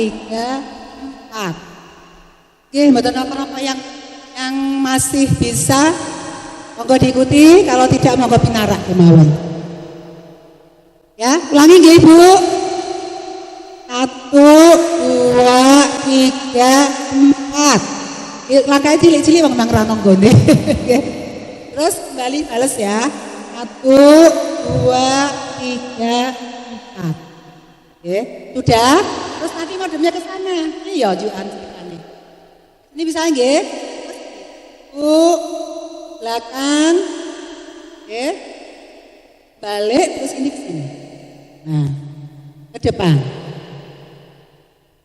3, 4. Oke, mboten apa-apa yang masih bisa monggo diikuti, kalau tidak monggo pinarak kemawon. Ya, ulangi nggih Ibu. 1, 2, 3, 4. Langkahnya cilik-cilik wong nang ranong gone. Terus kembali bales ya. 1, 2, 3, 4. Oke, sudah. Terus nanti modemnya ke sana. Iya, juan ceritanya. Ini bisa nggih? Belakang. Oke. Balik terus ini ke sini. Nah, ke depan.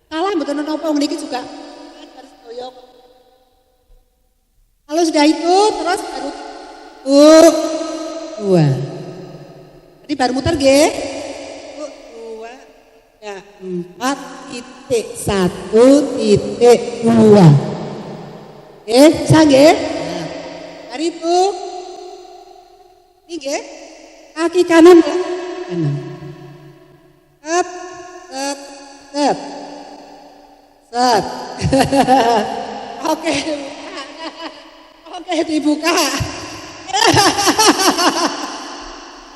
Salah mboten napa niki juga harus doyok. Kalau sudah itu terus baru 2. Jadi baru muter nggih. 2, 3, 4, titik 1, titik 2. Oke, bisa nggih? Nah, hari itu ini nggih. Kaki kanan kanan. Set, set, set. Set. Oke. Oke, dibuka.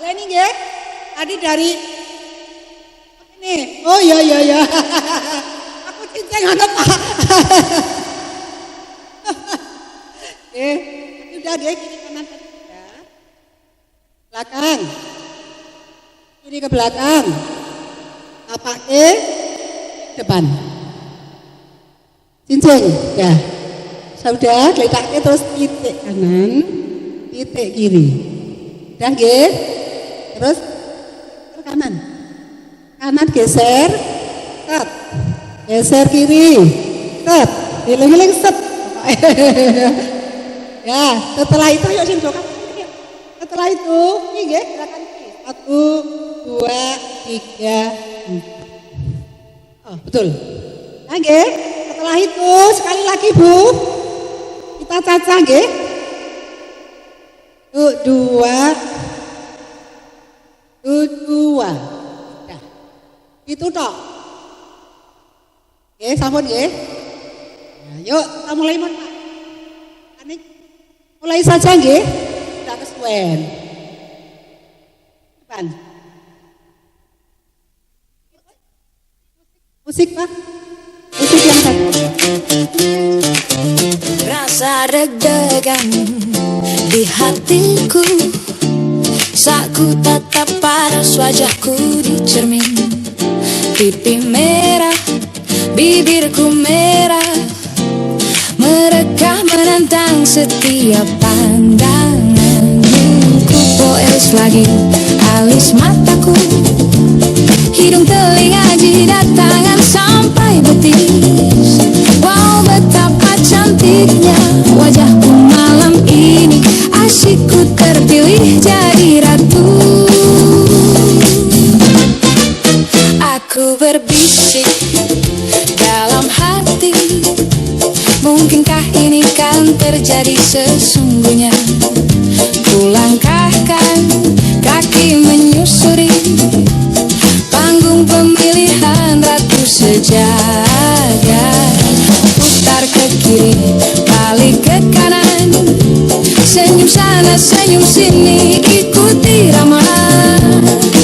Lah ini nggih. Tadi dari ini. Oh iya. Aku cincin ana Pak. Sudah nggih, kiri kanan ya. Belakang. Kiri ke belakang. Tapak ke depan. Cincin, ya. Sudah, letaknya terus titik kanan, titik kiri. Udah nggih. Terus ke kanan. Kanan geser, set. Geser kiri, set. Giling-giling set. Ya, setelah itu yuk sing dokan. Setelah itu, ini nggih, gerakan kiri. 1, 2, 3, 4. Oh, betul. Nah, nggih. Setelah itu sekali lagi Bu, kita caca nggih. 2, 2. Nah, itu tok. Nggih, sampun nggih. Nah, yuk kita mulai Pak. Mulai saja nggih. Sudah kesuwen. Depan. Musik Pak. Musik yang tadi. Rasa deg-degan di hatiku saat ku tatap paras wajahku di cermin. Pipi merah, bibirku merah, mereka menentang setiap pandanganmu. Ku poes lagi alis mataku, hidung, telinga, jidat, tangan sampai betis. Wow, betapa cantiknya wajahku malam ini. Asyikku terpilih jadi ratu. Aku berbisik dalam hati, mungkinkah ini kan terjadi sesungguhnya? Kulangkahkan kaki menyusuri panggung pemilihan ratu sejagat. Putar ke kiri, balik ke kanan, senyum sana, senyum sini, ikuti irama.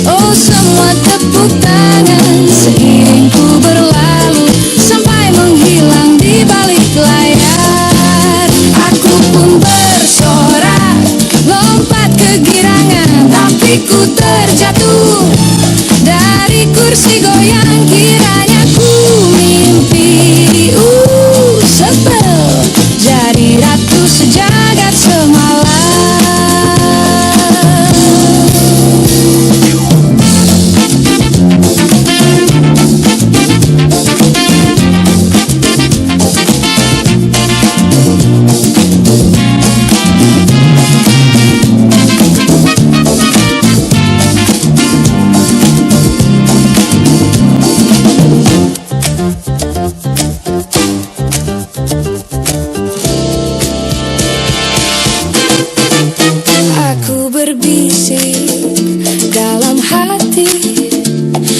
Oh, semua tepuk tangan seiring ku berlalu sampai menghilang di balik layar. Aku pun bersorak, lompat kegirangan, tapi ku terjatuh dari kursi goyang. Kiranya ku mimpi, sebel jadi ratu sejagat semalam.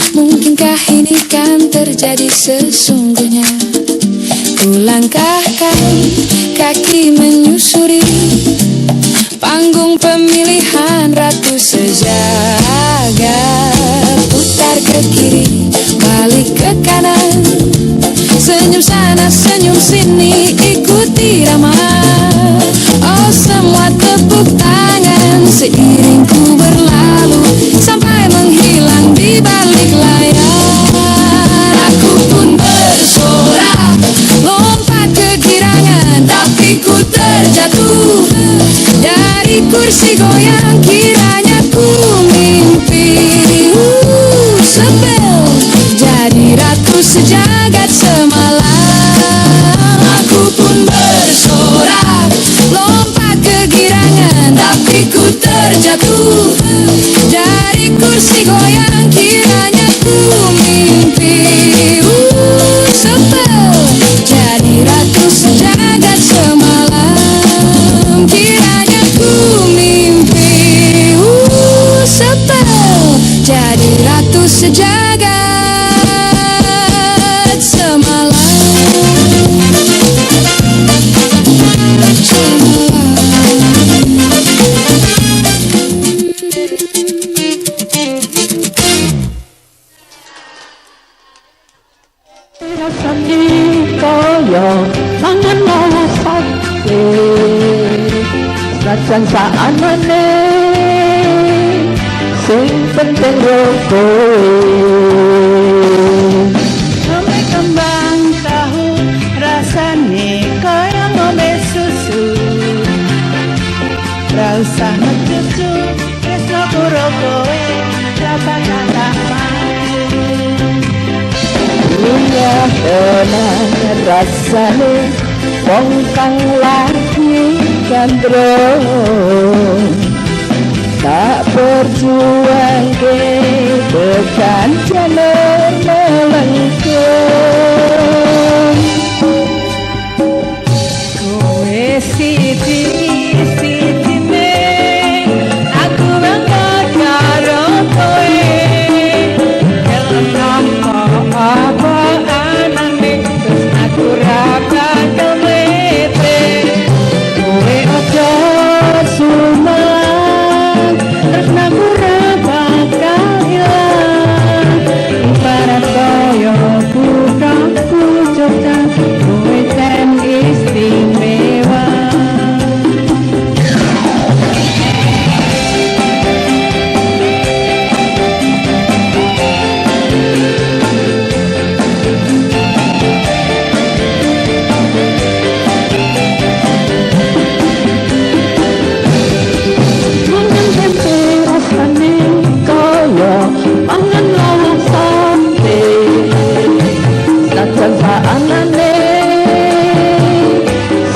Mungkinkah ini kan terjadi sesungguhnya? Kulangkahkan kaki menyusuri panggung pemilihan ratu sejagat. Putar ke kiri, balik ke kanan, senyum sana, senyum sini, ikuti irama. Oh semua tepuk tangan seiring ku berlalu sampai menghilang di balik layar. Aku pun bersorak, lompat ke girangan, tapi ku terjatuh dari kursi goyang. Kiranya ku mimpi, sebel jadi ratu sejagat semalam. Aku pun bersorak, lompat ke girangan, tapi ku terjatuh dari kursi goyang. Kiranya ku mimpi, sebel jadi ratu sejagat semalam. Kiranya ku mimpi, sebel jadi ratu sejagat semalam. Rasane kaya mangan mawa sate, senajan saanane sing penting kowe. Ngombe kembang tahu rasane kaya ngombe susu, ra usah mecucu tresno karo kowe, kata-kata punya tenan rasane wong kang lagi gandrung, tak berjuang ke tekan jalan melengkung. Kowe siji-sijine aku bangga karo kowe, kelem nampa apa anane terus aku ra bakal mete. Kowe aja suman terus aku ra bakal ilang, ibarat kaya budak pucukan kowe ten istimewa. Mangan tempe rasane kaya mangan lawang sate, senajan saanane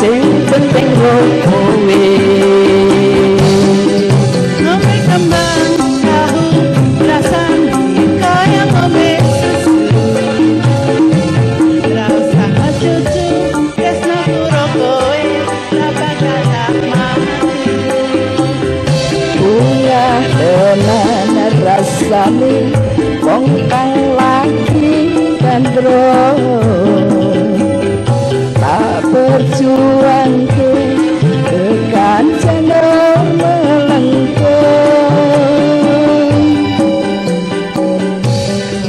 sing penting kowe. Ngombe kembang tahu rasane kaya ngombe susu, ra usah cucu tresno karo kowe, ra bakal mati. Punya tenan rasane wong kang lagi gandrung, tak berjuang ke tekan jalan melengkung.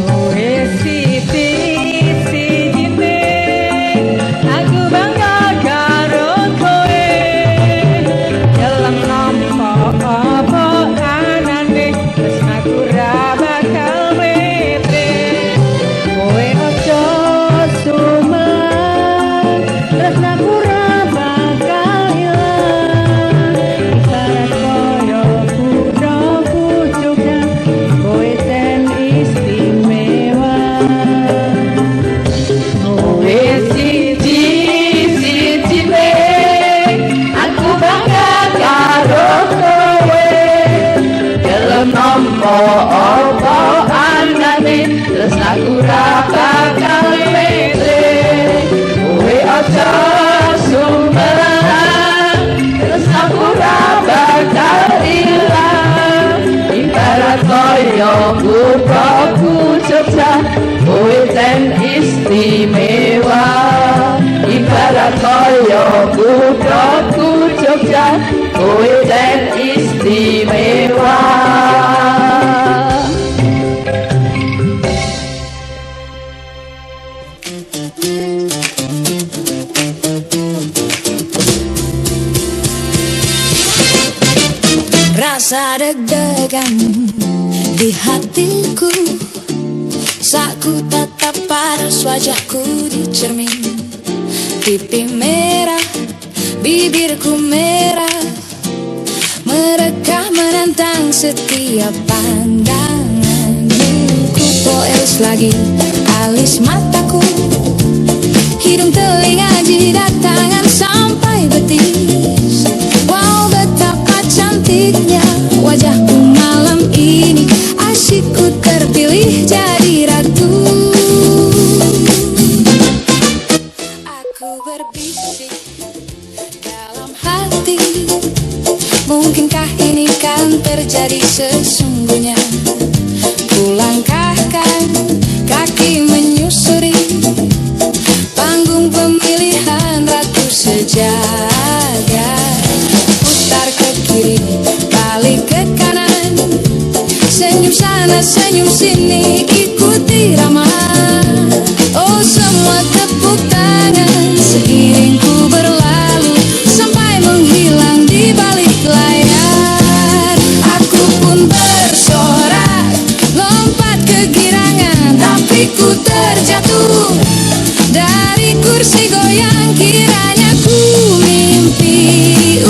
Kowe siji-sijine aku bangga karo kowe, kelem nampa apa anane terus aku ra bakal mete. Kowe aja suman terus aku ra bakal ilang, ibarat kaya budak pucukan kowe ten istimewa. Kowe siji-sijine aku bangga karo kowe, kelem nampa apa anane terus aku ra bakal mete. Kowe aja suman terus aku ra bakal ilang, ibarat kaya budak pucuk Rasa deg-degan di hatiku saat ku tatap paras wajahku di cermin. Pipi merah, bibirku merah, merekah menantang setiap pandangan. Ku poles lagi alis mataku, hidung, telinga, jidat, tangan sampai betis. Wow, betapa cantiknya wajahku malam ini. Asyikku terpilih jadi ratu. Aku berbisik dalam hati, mungkinkah ini kan terjadi sesungguhnya? Kulangkahkan kaki menyusuri panggung pemilihan ratu sejagat. Putar ke kiri, balik ke kanan, senyum sana, senyum sini, ikuti irama. Oh, semua tepuk tangan seiring ku berlalu sampai menghilang di balik layar. Aku pun bersorak, lompat kegirangan, tapi ku terjatuh dari kursi goyang. Kiranya ku mimpi,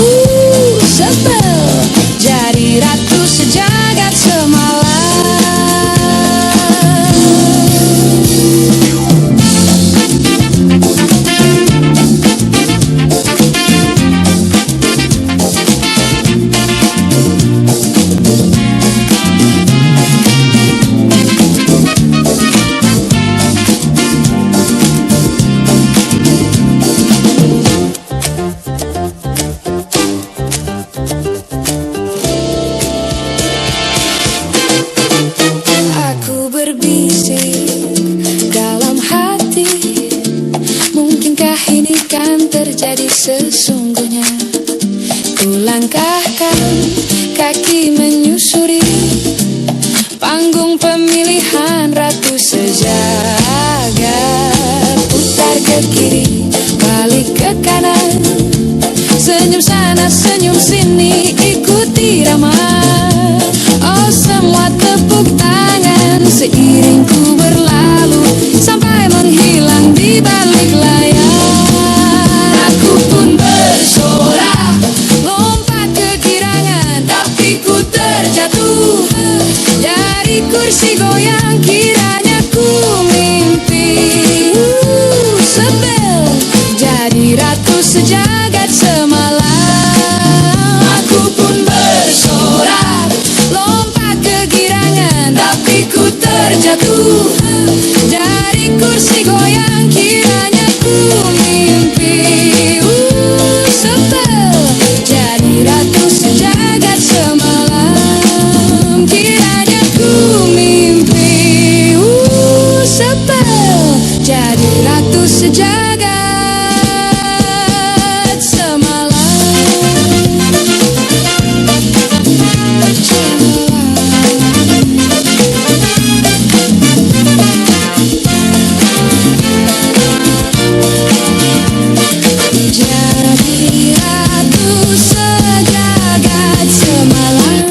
sebel jadi ratu sejagat semalam. Aku berbisik dalam hati, mungkinkah ini kan terjadi sesungguhnya? Kulangkahkan kaki menyusuri panggung pemilihan ratu sejagat. Putar ke kiri, balik ke kanan, senyum sana, senyum sini, ikuti irama. Oh, semua tepuk tangan seiring ku berlalu sampai menghilang di balik layar. Aku pun bersorak, lompat kegirangan, tapi ku terjatuh dari kursi goyang. Kiranya ku mimpi, sebel jadi ratu sejagat semalam. Aku pun bersorak, lompat kegirangan, tapi ku terjatuh dari kursi goyang. Kiranya ku mimpi, sebel jadi ratu sejagat semalam. Kiranya ku mimpi, sebel jadi ratu sejagat semalam. Jadi ratu sejagat semalam.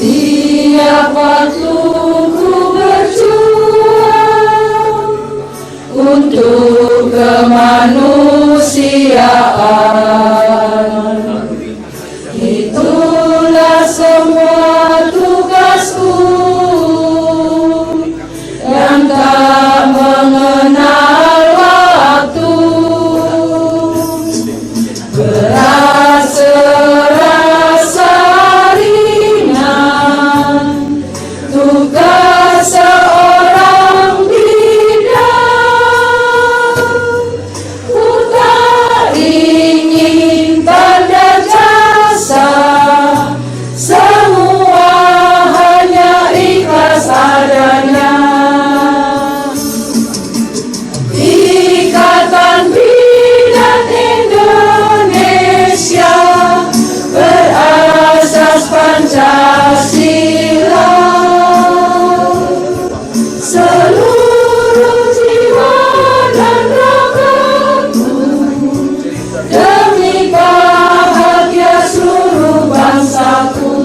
Setiap waktu ku berjuang untuk kemanusiaan. Itulah semua tugasku yang tak mengenal waktu. Berat serasa ringan, tugas seorang bidan. Ku tak ingin tanda jasa, semua hanya ikhlas adanya. Ikatan Bidan Indonesia berasas Pancasila. Seluruh jiwa dan ragaku demi bahagia seluruh bangsaku.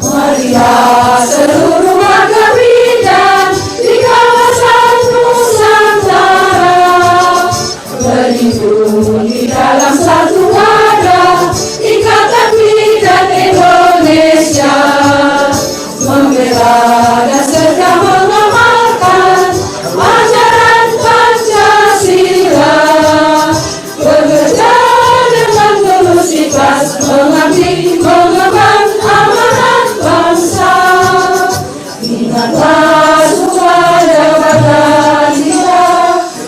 Marilah seluruh warga bidan di kawasan Nusantara berhimpun di dalam satu wadah Ikatan Bidan Indonesia, membela dan serta mengamalkan ajaran Pancasila, bekerja dengan tulus ikhlas mengabdi mengemban amanat bangsa. Ingatlah semua jabatan kita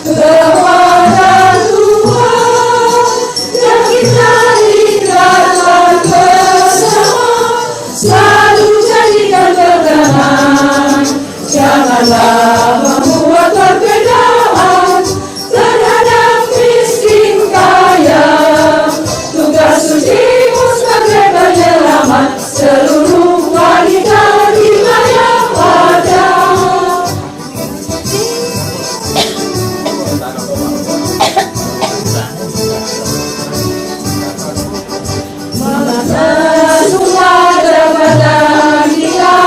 kepada Tuhan yang kita ikatkan bersama, selalu jadikan pegangan. Janganlah membuat perbedaan terhadap miskin kaya. Tugas sucimu sebagai penyelamat seluruh wanita di banyak wadah. Mengangkat semua jabatan kita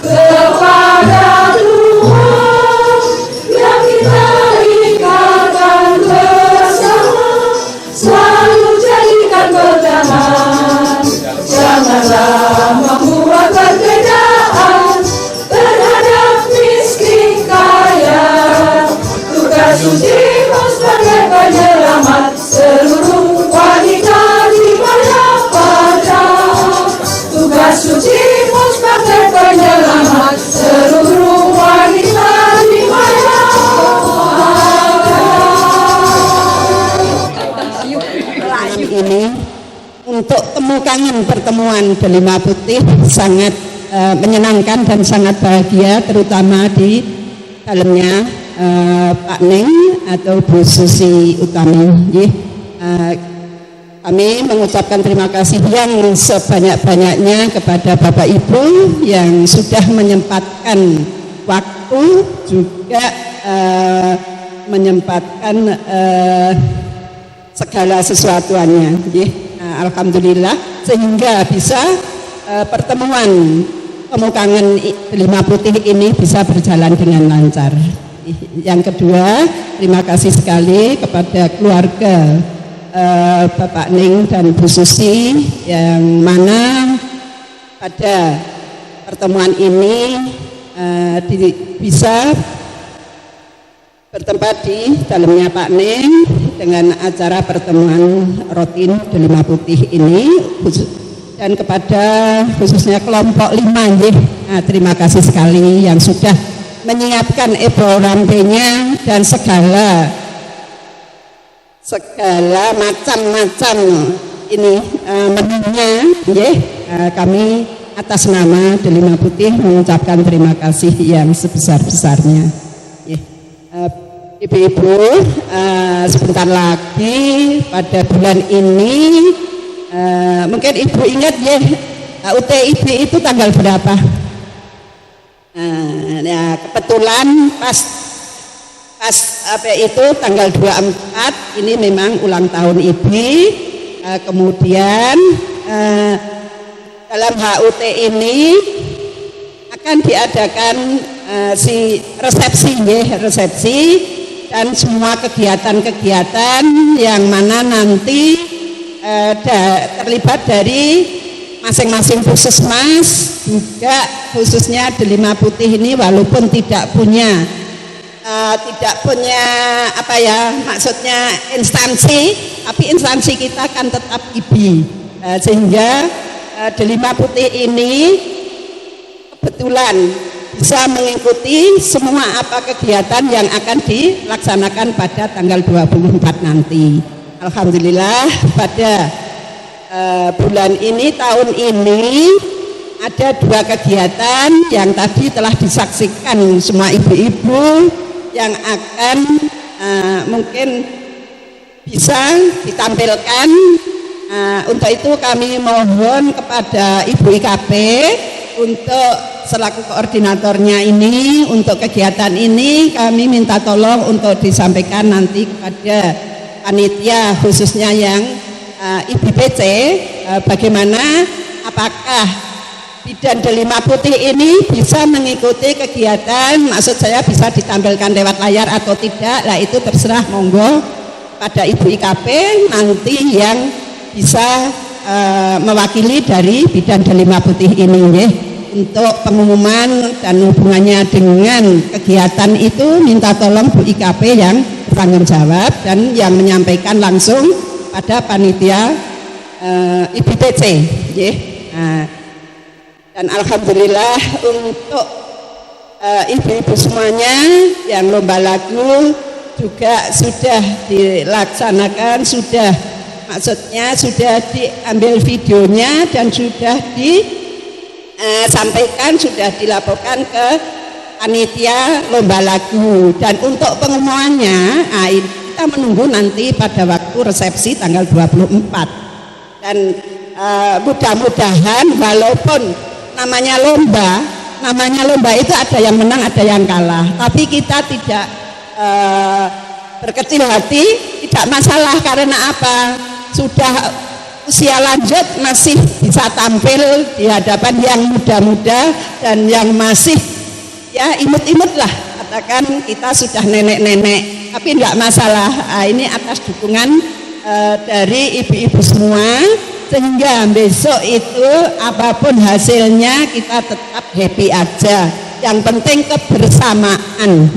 kepada Tuhan yang kita ikatkan bersama, selalu jadikan pegangan. Janganlah membuat perbedaan terhadap miskin kaya. Tugas sucimu sebagai penyelamat seluruh wanita di banyak wadah. Tugas sucimu sebagai penyelamat seluruh wanita di banyak Malam ini untuk temu kangen pertemuan Delima Putih sangat menyenangkan dan sangat bahagia, terutama di dalamnya Pak Neng atau Bu Susi Utami. Kami mengucapkan terima kasih yang sebanyak-banyaknya kepada Bapak Ibu yang sudah menyempatkan waktu, juga menyempatkan segala sesuatuannya. Alhamdulillah sehingga bisa pertemuan temu kangen Delima Putih ini bisa berjalan dengan lancar. Yang kedua, terima kasih sekali kepada keluarga Bapak Ning dan Bu Susi yang mana pada pertemuan ini bisa bertempat di dalamnya Pak Ning dengan acara pertemuan rutin Delima Putih ini, dan kepada khususnya kelompok 5 terima kasih sekali yang sudah menyiapkan program-nya dan segala macam-macam ini menunya. Kami atas nama Delima Putih mengucapkan terima kasih yang sebesar-besarnya. Ibu-ibu, sebentar lagi pada bulan ini mungkin ibu ingat ya, UTIB itu tanggal berapa? Kebetulan pas pas itu tanggal 24 ini memang ulang tahun IBI. Kemudian dalam HUT ini akan diadakan si resepsi dan semua kegiatan-kegiatan yang mana nanti terlibat dari masing-masing puskesmas, juga khususnya Delima Putih ini walaupun tidak punya maksudnya instansi, tapi instansi kita kan tetap IBI, sehingga Delima Putih ini kebetulan bisa mengikuti semua kegiatan yang akan dilaksanakan pada tanggal 24 nanti. Alhamdulillah pada bulan ini, tahun ini ada 2 kegiatan yang tadi telah disaksikan semua ibu-ibu yang akan mungkin bisa ditampilkan. Untuk itu kami mohon kepada Ibu IKP untuk selaku koordinatornya ini, untuk kegiatan ini kami minta tolong untuk disampaikan nanti kepada panitia khususnya yang IBPC, bagaimana apakah Bidan Delima Putih ini bisa mengikuti kegiatan, maksud saya bisa ditampilkan lewat layar atau tidak, lah itu terserah monggo pada Ibu IKP nanti yang bisa mewakili dari Bidan Delima Putih ini ya. Untuk pengumuman dan hubungannya dengan kegiatan itu minta tolong Bu IKP yang bertanggung jawab dan yang menyampaikan langsung pada panitia IBPC ya. Dan alhamdulillah untuk ibu-ibu semuanya yang lomba lagu juga sudah dilaksanakan, maksudnya sudah diambil videonya dan sudah disampaikan, sudah dilaporkan ke panitia lomba lagu. Dan untuk pengumumannya kita menunggu nanti pada waktu resepsi tanggal 24. Dan mudah-mudahan walaupun namanya lomba itu ada yang menang ada yang kalah, tapi kita tidak berkecil hati, tidak masalah. Karena apa? Sudah usia lanjut masih bisa tampil di hadapan yang muda-muda dan yang masih ya imut-imut lah, katakan kita sudah nenek-nenek, tapi tidak masalah. Ini atas dukungan dari ibu-ibu semua, sehingga besok itu apapun hasilnya kita tetap happy aja. Yang penting kebersamaan,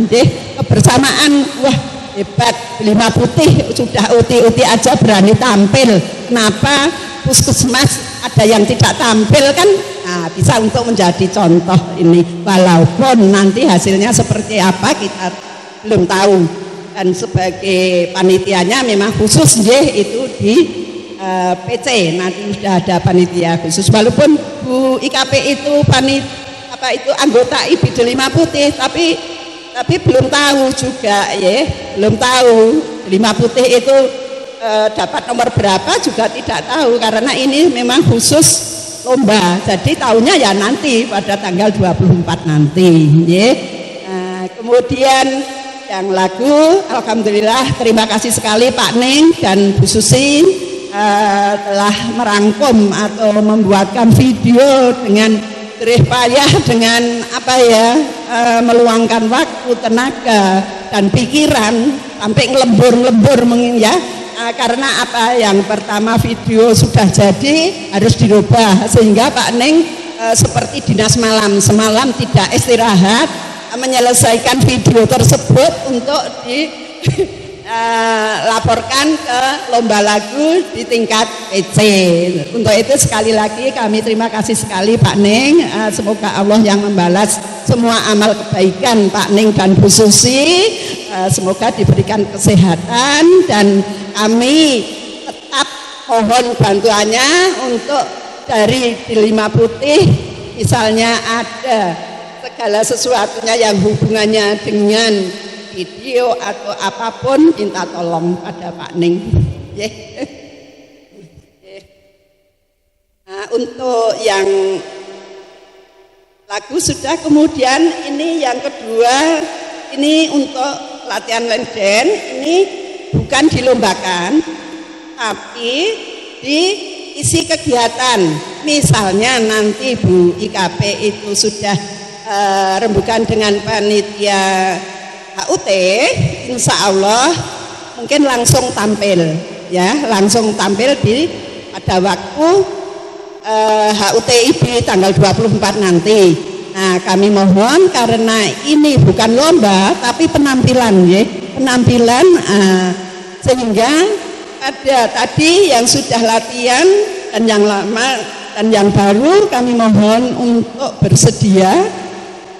kebersamaan. Wah hebat, Delima Putih sudah uti-uti aja berani tampil. Kenapa puskesmas ada yang tidak tampil kan? Nah, bisa untuk menjadi contoh ini. Walaupun nanti hasilnya seperti apa kita belum tahu. Dan sebagai panitianya memang khusus itu di PC, nanti sudah ada panitia khusus. Walaupun Bu IKP itu anggota IBI Delima Putih, tapi belum tahu juga ya, belum tahu Delima Putih itu dapat nomor berapa juga tidak tahu, karena ini memang khusus lomba. Jadi tahunya ya nanti pada tanggal 24 nanti ya. Kemudian yang lagu, alhamdulillah terima kasih sekali Pak Ning dan Bu Susi telah merangkum atau membuatkan video dengan jerih payah, dengan meluangkan waktu, tenaga dan pikiran sampai ngelembur ya. Karena yang pertama video sudah jadi harus dirubah, sehingga Pak Ning seperti dinas malam, semalam tidak istirahat menyelesaikan video tersebut untuk dilaporkan ke lomba lagu di tingkat PC. Untuk itu sekali lagi kami terima kasih sekali Pak Ning. Semoga Allah yang membalas semua amal kebaikan Pak Ning dan Bu Susi. Semoga diberikan kesehatan, dan kami tetap mohon bantuannya untuk dari Delima Putih, misalnya ada segala sesuatunya yang hubungannya dengan video atau apapun, minta tolong pada Pak Ning. Nah, untuk yang lagu sudah, kemudian ini yang kedua, ini untuk latihan lenden ini bukan dilombakan, tapi diisi kegiatan. Misalnya nanti Bu IKP itu sudah rembukan dengan panitia HUT, insya Allah mungkin langsung tampil, ya, langsung tampil pada waktu HUTIB tanggal 24 nanti. Nah, kami mohon karena ini bukan lomba tapi penampilan, ya, penampilan, sehingga ada tadi yang sudah latihan dan yang lama dan yang baru kami mohon untuk bersedia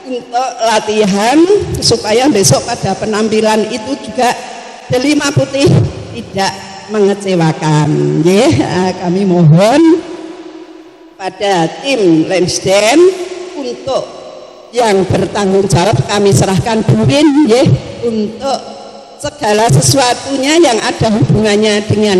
untuk latihan supaya besok pada penampilan itu juga delima putih tidak mengecewakan. Ya, kami mohon pada tim Lensden untuk yang bertanggung jawab kami serahkan Burin, ya, untuk segala sesuatunya yang ada hubungannya dengan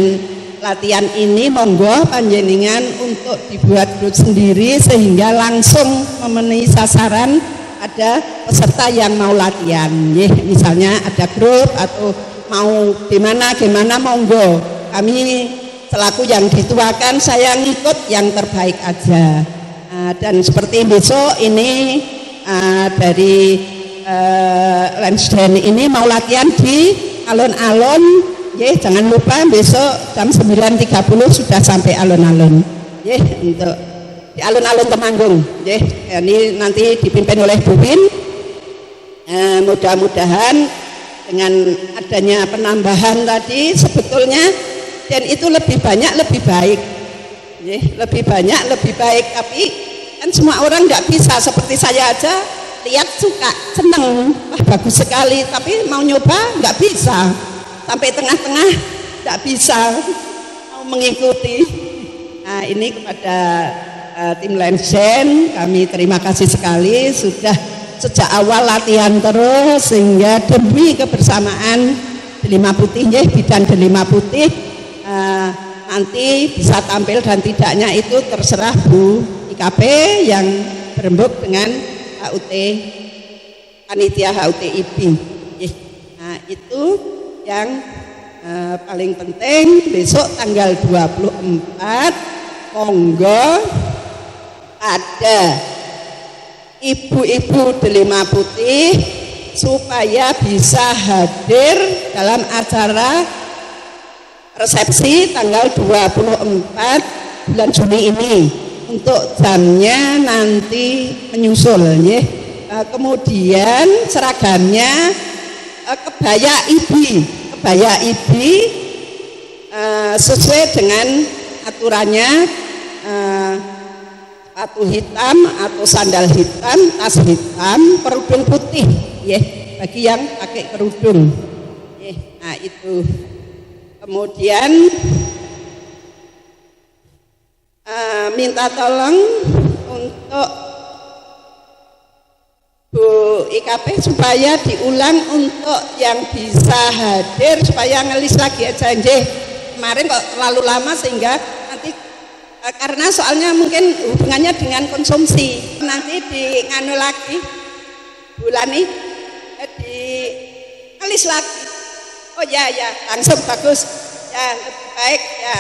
latihan ini monggo panjenengan untuk dibuat grup sendiri sehingga langsung memenuhi sasaran ada peserta yang mau latihan, ya, misalnya ada grup atau mau gimana monggo, kami selaku yang dituakan saya ngikut yang terbaik aja. Dan seperti besok ini dari Lensden ini mau latihan di alun-alun, ya, jangan lupa besok jam 9.30 sudah sampai alun-alun, ya, untuk di alun-alun Temanggung, ya. Ini nanti dipimpin oleh Bu Win. Mudah-mudahan dengan adanya penambahan tadi sebetulnya dan itu lebih banyak lebih baik, ya, lebih banyak lebih baik, tapi kan semua orang nggak bisa, seperti saya aja lihat suka seneng, wah bagus sekali, tapi mau nyoba nggak bisa, sampai tengah-tengah nggak bisa mau mengikuti. Nah, ini kepada tim Lensden kami terima kasih sekali sudah sejak awal latihan terus sehingga demi kebersamaan delima putih, ya, bidan delima putih nanti bisa tampil dan tidaknya itu terserah Bu IKP yang berembuk dengan HUT panitia HUTIB. Nah, itu yang paling penting. Besok tanggal 24 monggo ada ibu-ibu delima putih supaya bisa hadir dalam acara resepsi tanggal 24 bulan Juni ini. Untuk jamnya nanti menyusul, ya. Kemudian seragamnya kebaya IBI sesuai dengan aturannya, sepatu hitam atau sandal hitam, tas hitam, kerudung putih, ya, bagi yang pakai kerudung, ya. Nah, itu. Kemudian minta tolong untuk Bu IKP supaya diulang untuk yang bisa hadir supaya ngelis lagi aja, nggih. Kemarin kok terlalu lama sehingga nanti karena soalnya mungkin hubungannya dengan konsumsi, nanti di nganu lagi bulan ini di ngelis lagi. Oh ya, langsung bagus, ya, lebih baik, ya.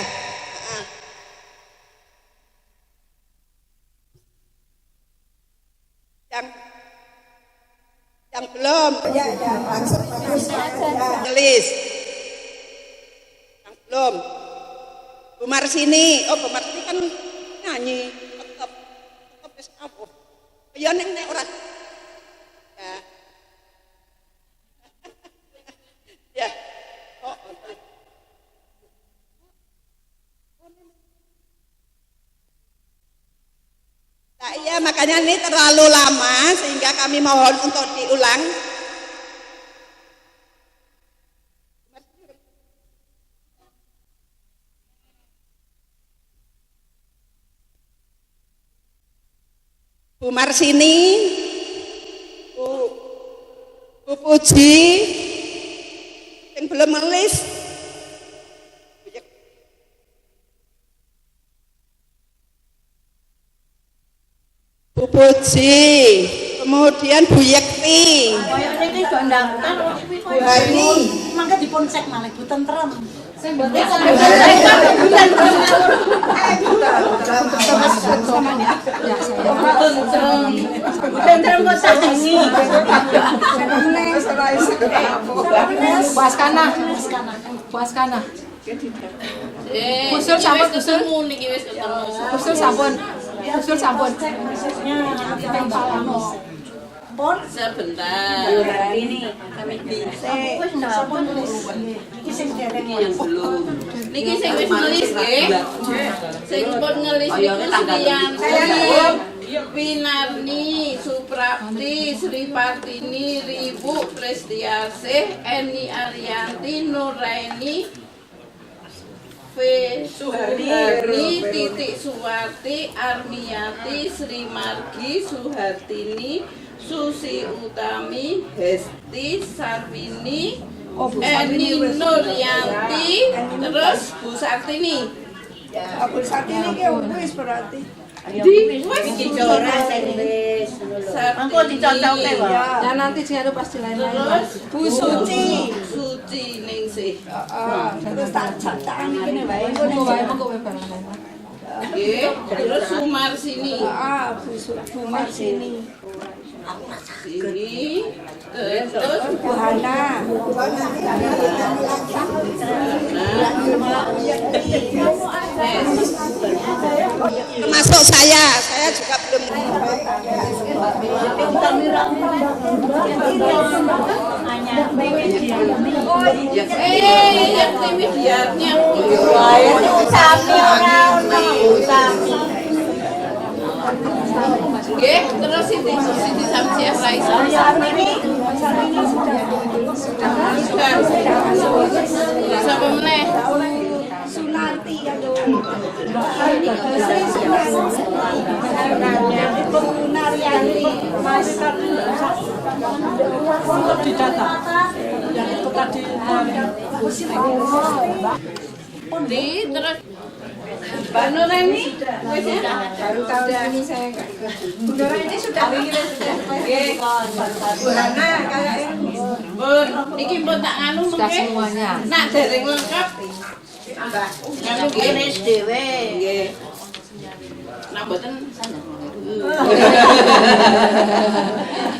Yang belum, ya, langsung bagus, ya, ngelis. Yang belum, Bu Marsini, Bu Marsini kan nyanyi, tetap wis apa? Ya nek ora. Ya. Ya. Nah, iya, makanya ini terlalu lama sehingga kami mohon untuk diulang. Bu Marsini, Bu Puji, yang belum menulis. Bu Puji, kemudian Bu Yekti. Yanti, Kayaknya ini gak ndaftar. Bu Hani, Mangga dipun cek malah Bu tentrem. Tentrem kok tangi. Puaskana. Puaskana. Usul sampun usul. Usul sampun. Usul sampun. Pun Sebentar. ini kami bisa. Wis ndapun iki sing dereng Yang belum. Niki sing wis nulis nggih. Sing pun nulis niku Suyanti, Winarni, Suprapti, Sri Partini, Ribu, Prestiasih, Eni Ariyanti, Nuraini, Suharni, Titik Suwarti, Armiyati, Sri Margi, Suhartini, Susi Utami, Hesti, Sarwini, Eni Nuryanti, terus Bu Sartini. Bu Sartini ki wis berarti. Engko dicontoke wae. Ya nanti jangan lupa pasti lain-lain. Terus Bu Suci. Suci Ningsih. Terus tak cantani kene wae. Monggo wae monggo wae barang lain. Nggih, terus Sumarsini. Bu Marsini. Sini, terus Bu Hana. termasuk saya juga belum. yang medianya Sami ora ono. Nggih, terus Siti Samsiah Raisa. Sudah. Siapa meneh? Sunarti kan Naryani. Di terus Mbak Nureni, wis ya? Baru tahun ini saya enggak. Ini sudah Nggih. Bu Hana kayak Pun, iki pun tak nganu Sudah mengke. semuanya. Nak dereng lengkap. Nganu nggih. dhewe. Nggih. Nak mboten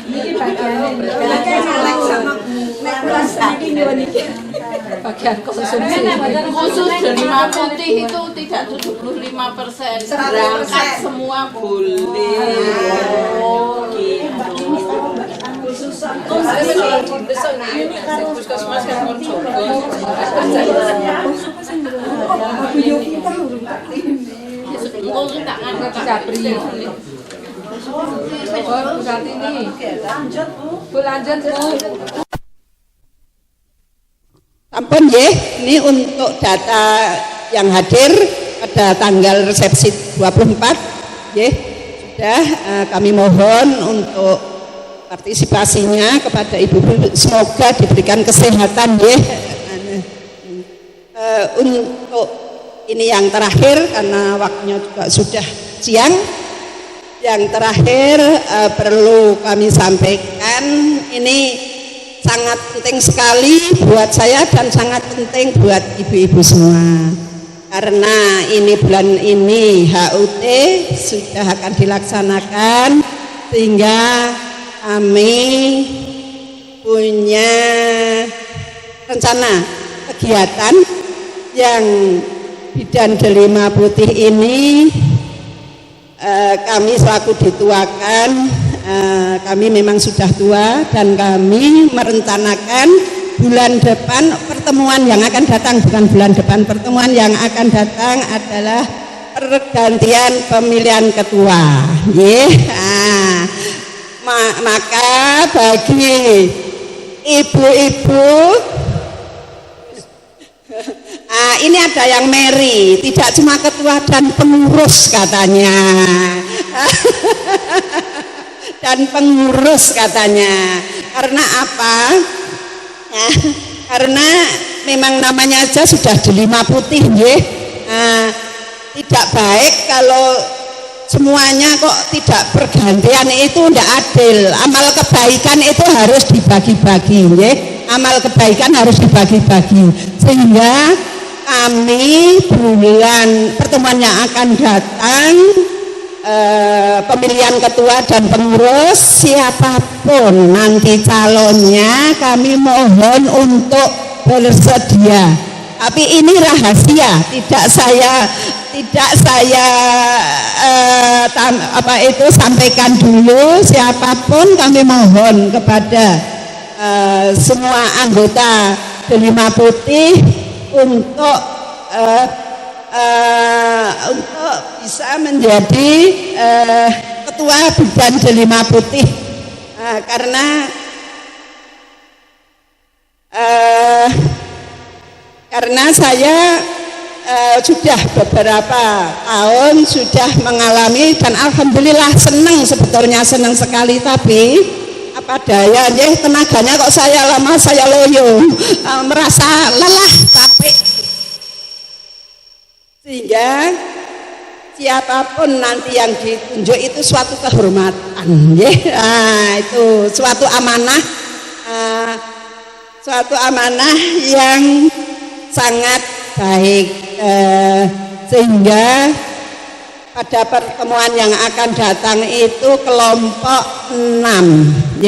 Ini bagiannya Nek sama nek kelas iki nyuwun iki. bagian konsumsi. khusus delima putih itu tidak 75%. Berangkat semua boleh. Puskesmas kan pun Engko tak nganu tak Japri. Oh, Bu Sartini. Bu lanjut Bu. Sampun nggih, ini untuk data yang hadir pada tanggal resepsi 24 nggih. Sudah kami mohon untuk partisipasinya kepada Ibu-ibu, semoga diberikan kesehatan nggih. Untuk ini yang terakhir karena waktunya juga sudah siang. Yang terakhir perlu kami sampaikan, ini sangat penting sekali buat saya dan sangat penting buat ibu-ibu semua. Karena ini bulan ini HUT sudah akan dilaksanakan, sehingga kami punya rencana kegiatan yang bidan delima putih ini. Kami selaku dituakan, kami memang sudah tua dan kami merencanakan bulan depan pertemuan yang akan datang, bukan bulan depan, pertemuan yang akan datang adalah pergantian pemilihan ketua. Maka bagi ibu-ibu, ini ada yang Mary, tidak cuma ketua dan pengurus katanya. Dan pengurus katanya. Karena apa? Karena memang namanya aja sudah delima putih nggih. Tidak baik kalau semuanya kok tidak bergantian, itu tidak adil. Amal kebaikan itu harus dibagi-bagi, nggih. Amal kebaikan harus dibagi-bagi, sehingga kami bulan pertemuan yang akan datang, pemilihan ketua dan pengurus siapapun nanti calonnya, kami mohon untuk bersedia. Tapi ini rahasia, tidak saya sampaikan dulu. Siapapun kami mohon kepada semua anggota Delima Putih untuk bisa menjadi ketua Bidan Delima Putih, karena saya sudah beberapa tahun sudah mengalami, dan alhamdulillah senang, sebetulnya senang sekali, tapi apa daya, tenaganya kok saya lama, saya loyo, merasa lelah, capek, sehingga siapapun nanti yang ditunjuk itu suatu kehormatan, itu suatu amanah, yang sangat baik, sehingga pada pertemuan yang akan datang itu kelompok 6,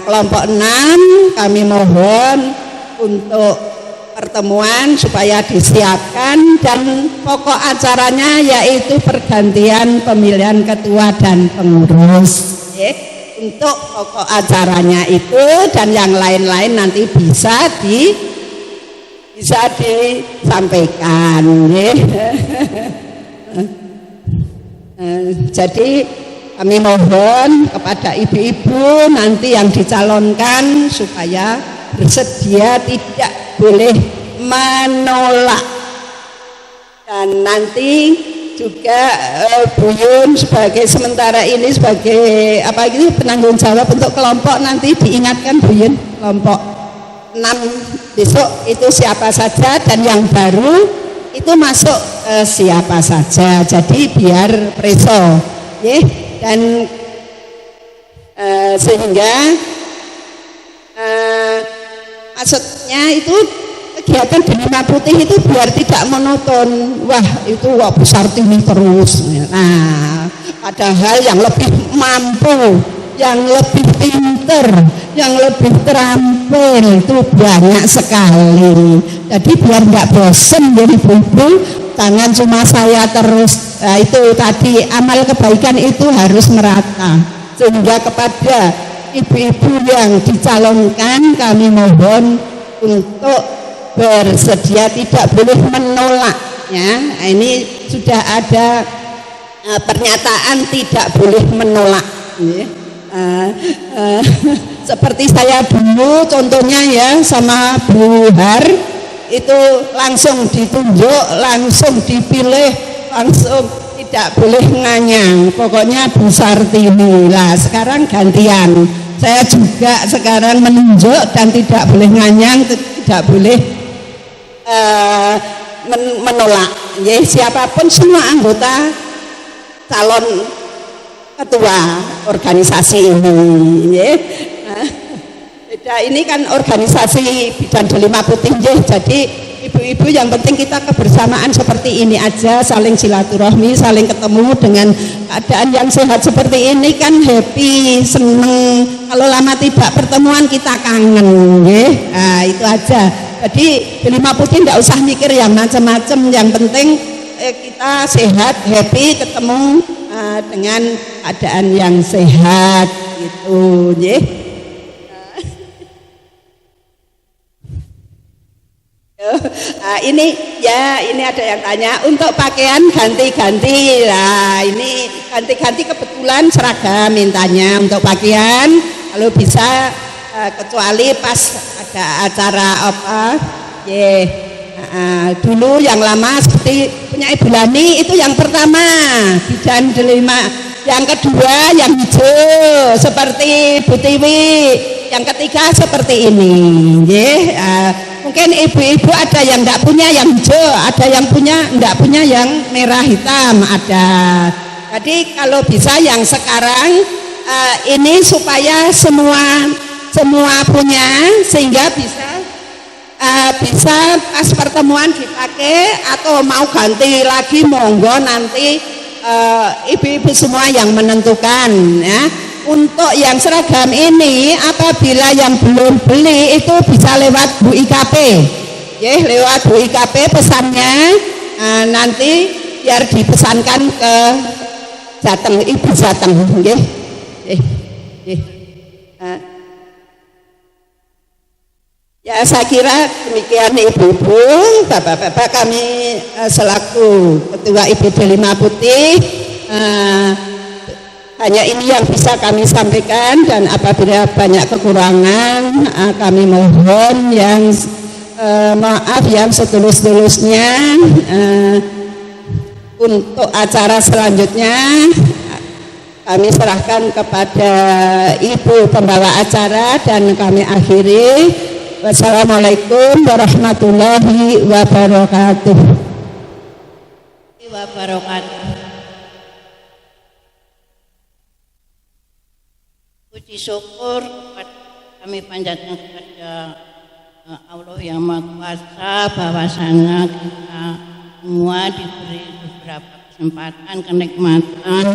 kelompok 6 kami mohon untuk pertemuan supaya disiapkan, dan pokok acaranya yaitu pergantian pemilihan ketua dan pengurus. Untuk pokok acaranya itu dan yang lain-lain nanti bisa disampaikan. Jadi kami mohon kepada ibu-ibu nanti yang dicalonkan supaya bersedia, tidak boleh menolak. Dan nanti juga Bu Yun sebagai sementara ini sebagai penanggung jawab untuk kelompok, nanti diingatkan Bu Yun, kelompok 6 besok itu siapa saja, dan yang baru itu masuk siapa saja, jadi biar preso, dan sehingga maksudnya itu kegiatan Delima Putih itu biar tidak monoton. Wah, itu besar tinggi terus. Nah, padahal yang lebih mampu, yang lebih pinter, yang lebih terampil itu banyak sekali. Jadi biar nggak bosen jadi ibu-ibu, jangan cuma saya terus. Nah, itu tadi amal kebaikan itu harus merata, sehingga kepada ibu-ibu yang dicalonkan kami mohon untuk bersedia, tidak boleh menolak, Nah, ini sudah ada pernyataan tidak boleh menolak, seperti saya dulu contohnya sama Bu Har itu langsung ditunjuk, langsung dipilih, langsung tidak boleh nganyang, pokoknya Bu Sartini. Lah sekarang gantian, saya juga sekarang menunjuk dan tidak boleh nganyang, tidak boleh menolak. Siapapun semua anggota calon ketua organisasi ini. Ini kan organisasi Bidan Delima Putih, jadi ibu-ibu yang penting kita kebersamaan seperti ini aja, saling silaturahmi, saling ketemu dengan keadaan yang sehat seperti ini kan happy, seneng. Kalau lama tidak pertemuan kita kangen, nah itu aja. Jadi Delima Putih tidak usah mikir yang macam-macam, yang penting kita sehat, happy, ketemu dengan keadaan yang sehat gitu, ini ada yang tanya untuk pakaian ganti-ganti. Nah, ini ganti-ganti kebetulan seragam mintanya untuk pakaian, kalau bisa kecuali pas ada acara apa, dulu yang lama seperti punya Ibu Lani itu yang pertama Bidan Delima, yang kedua yang hijau seperti Bu Tiwi, yang ketiga seperti ini, mungkin ibu-ibu ada yang enggak punya yang hijau, ada yang punya enggak punya yang merah hitam, ada. Jadi kalau bisa yang sekarang ini supaya semua punya, sehingga bisa pas pertemuan dipakai, atau mau ganti lagi monggo nanti ibu-ibu semua yang menentukan ya. Untuk yang seragam ini apabila yang belum beli itu bisa lewat Bu IKP ya, lewat Bu IKP pesannya, nanti biar dipesankan ke Jateng, Ibu Jateng nggih. Ya saya kira demikian ibu-ibu, bapak-bapak, kami selaku Ketua IPB Lima Putih hanya ini yang bisa kami sampaikan, dan apabila banyak kekurangan kami mohon yang maaf yang setulus-tulusnya. Untuk acara selanjutnya kami serahkan kepada Ibu Pembawa acara dan kami akhiri. Wassalamualaikum warahmatullahi wabarakatuh. Puji syukur kami panjatkan kepada Allah yang Maha Kuasa, bahwasanya kita semua diberi beberapa kesempatan, kenikmatan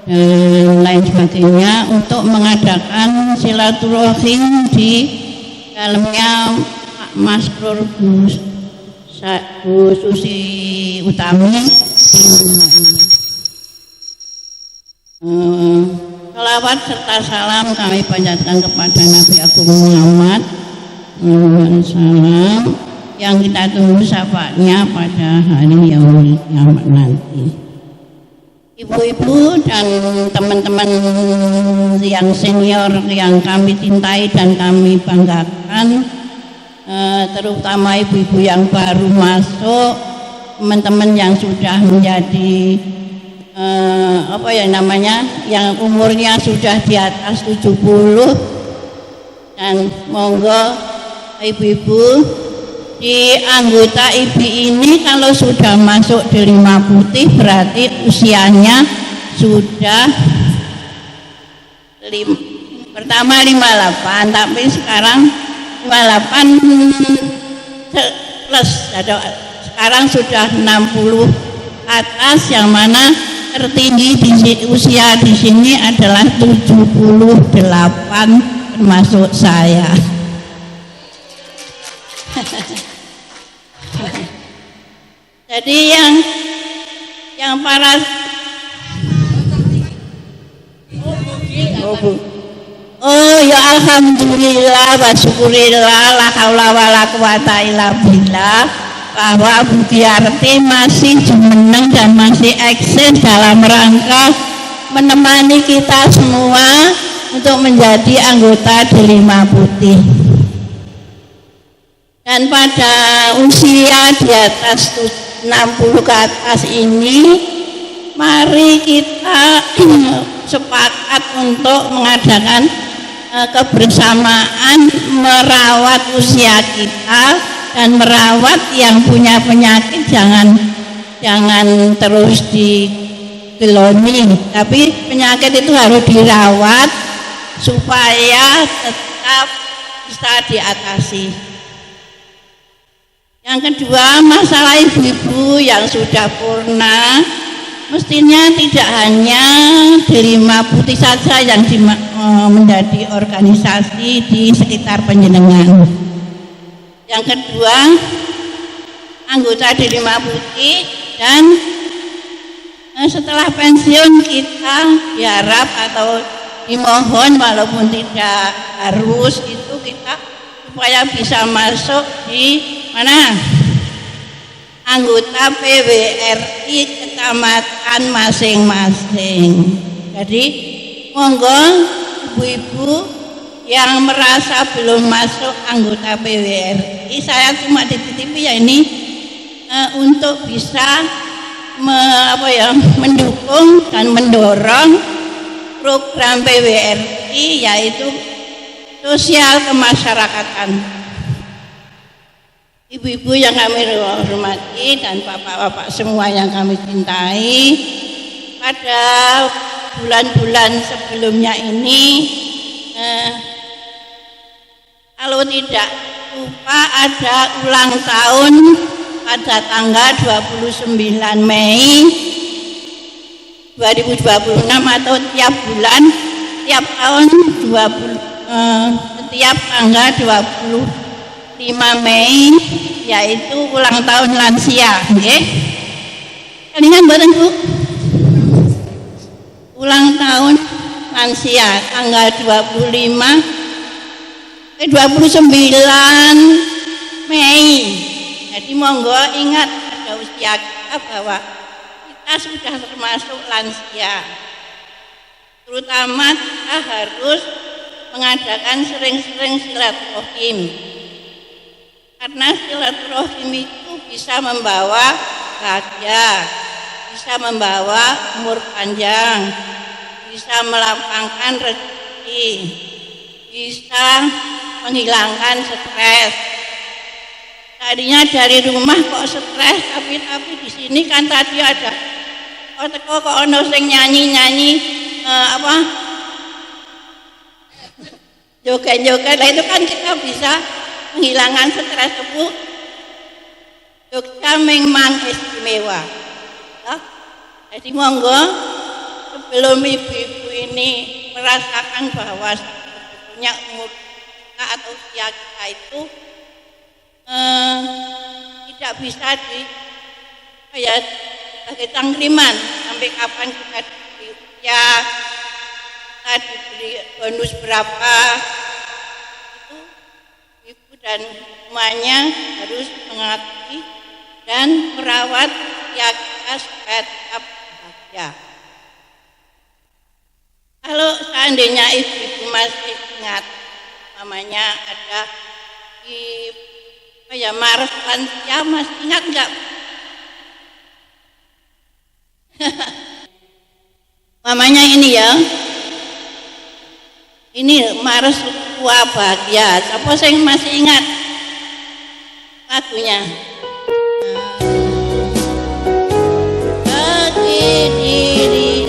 dan lain sebagainya untuk mengadakan silaturahim di dalamnya Pak Masrur Bu Susi Utami di rumah ini. Salawat serta salam kami panjatkan kepada Nabi Agung Muhammad SAW yang kita tunggu syafaatnya pada hari yaumul kiamat nanti. Ibu-ibu dan teman-teman yang senior yang kami cintai dan kami banggakan, terutama ibu-ibu yang baru masuk, teman-teman yang sudah menjadi yang umurnya sudah di atas 70, dan monggo ibu-ibu di anggota IBI ini kalau sudah masuk di Lima Putih berarti usianya sudah pertama 58, tapi sekarang 58 plus, sekarang sudah 60 atas, yang mana tertinggi di usia di sini adalah 78 termasuk saya. Jadi yang para ya alhamdulillah wa syukurillah, la haula wala quwata illa billah, bahwa Bu Tiarti masih jumeneng dan masih eksis dalam rangka menemani kita semua untuk menjadi anggota di Lima Putih. Dan pada usia di atas 60 ke atas ini, mari kita sepakat untuk mengadakan kebersamaan merawat usia kita, dan merawat yang punya penyakit jangan terus digeloni, tapi penyakit itu harus dirawat supaya tetap bisa diatasi. Yang kedua, masalah ibu-ibu yang sudah purna, mestinya tidak hanya di Lima Putih saja yang menjadi organisasi di sekitar panjenengan. Yang kedua, anggota di Lima Putih, dan setelah pensiun kita diharap atau dimohon, walaupun tidak harus, itu kita supaya bisa masuk di mana anggota PWRI kecamatan masing-masing. Jadi monggo ibu-ibu yang merasa belum masuk anggota PWRI, saya cuma dititipi ya ini untuk bisa mendukung dan mendorong program PWRI, yaitu sosial kemasyarakatan. Ibu-ibu yang kami hormati dan bapak-bapak semua yang kami cintai, pada bulan-bulan sebelumnya ini kalau tidak lupa ada ulang tahun pada tanggal 29 Mei 2026 atau tiap bulan tiap tahun setiap tanggal 25 Mei yaitu ulang tahun lansia, nggih. Kalian mboten Bu? Ulang tahun lansia tanggal 29 Mei. Jadi monggo ingat pada usia kita bahwa kita sudah termasuk lansia. Terutama kita harus mengadakan sering-sering silaturahim. Karena silaturahim itu bisa membawa bahagia, bisa membawa umur panjang, bisa melapangkan rezeki, bisa menghilangkan stres. Tadinya dari rumah kok stres, tapi di sini kan tadi ada kok ono sing nyanyi joget-joget, lah itu kan kita bisa menghilangkan stres. Bu, Jogja memang istimewa. Jadi monggo sebelum ibu-ibu ini merasakan bahwa sebetulnya umur kita atau usia kita itu tidak bisa sebagai tangkriman sampai kapan kita diberi usia, kita diberi bonus berapa, itu ibu dan semuanya harus mengakui dan merawat usia kita supaya tetap bahagia. Kalau seandainya ibu masih ingat, namanya ada di Maret lansia, masih ingat enggak? Mamanya ini ya, ini Maret tua bahagia. Siapa yang masih ingat lagunya? Bagi diri.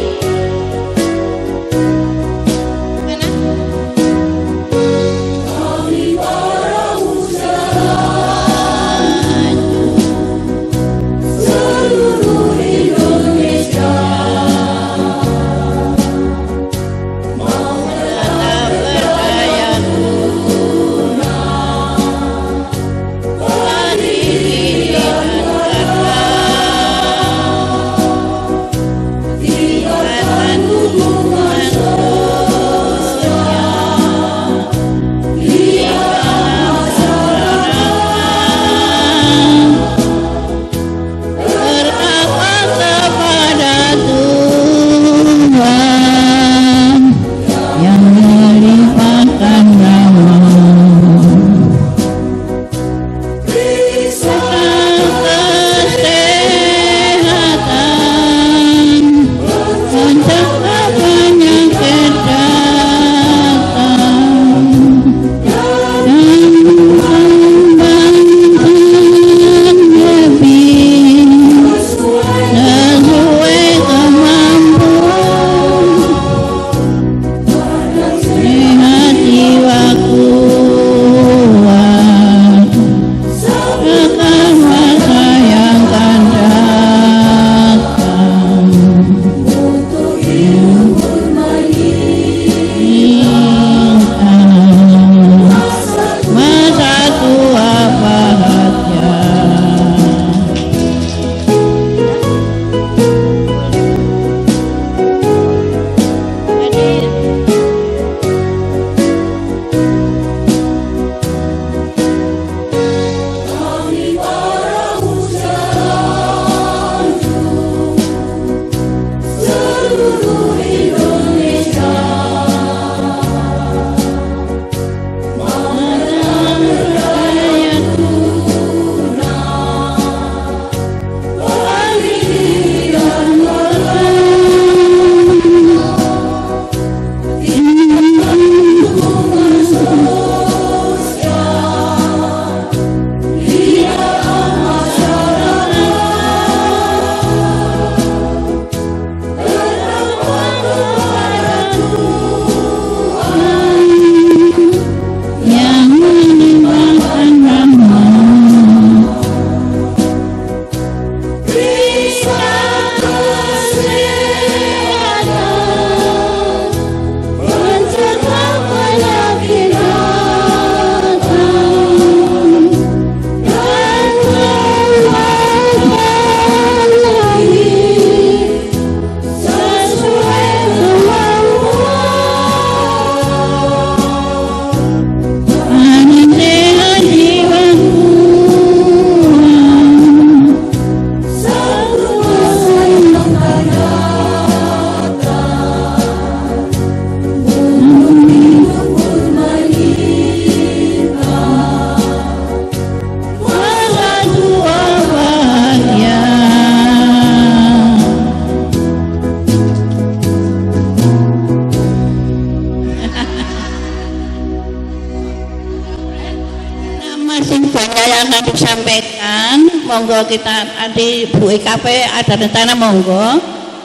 masih banyak yang akan disampaikan. Monggo kita tadi Bu IKP ada rencana monggo.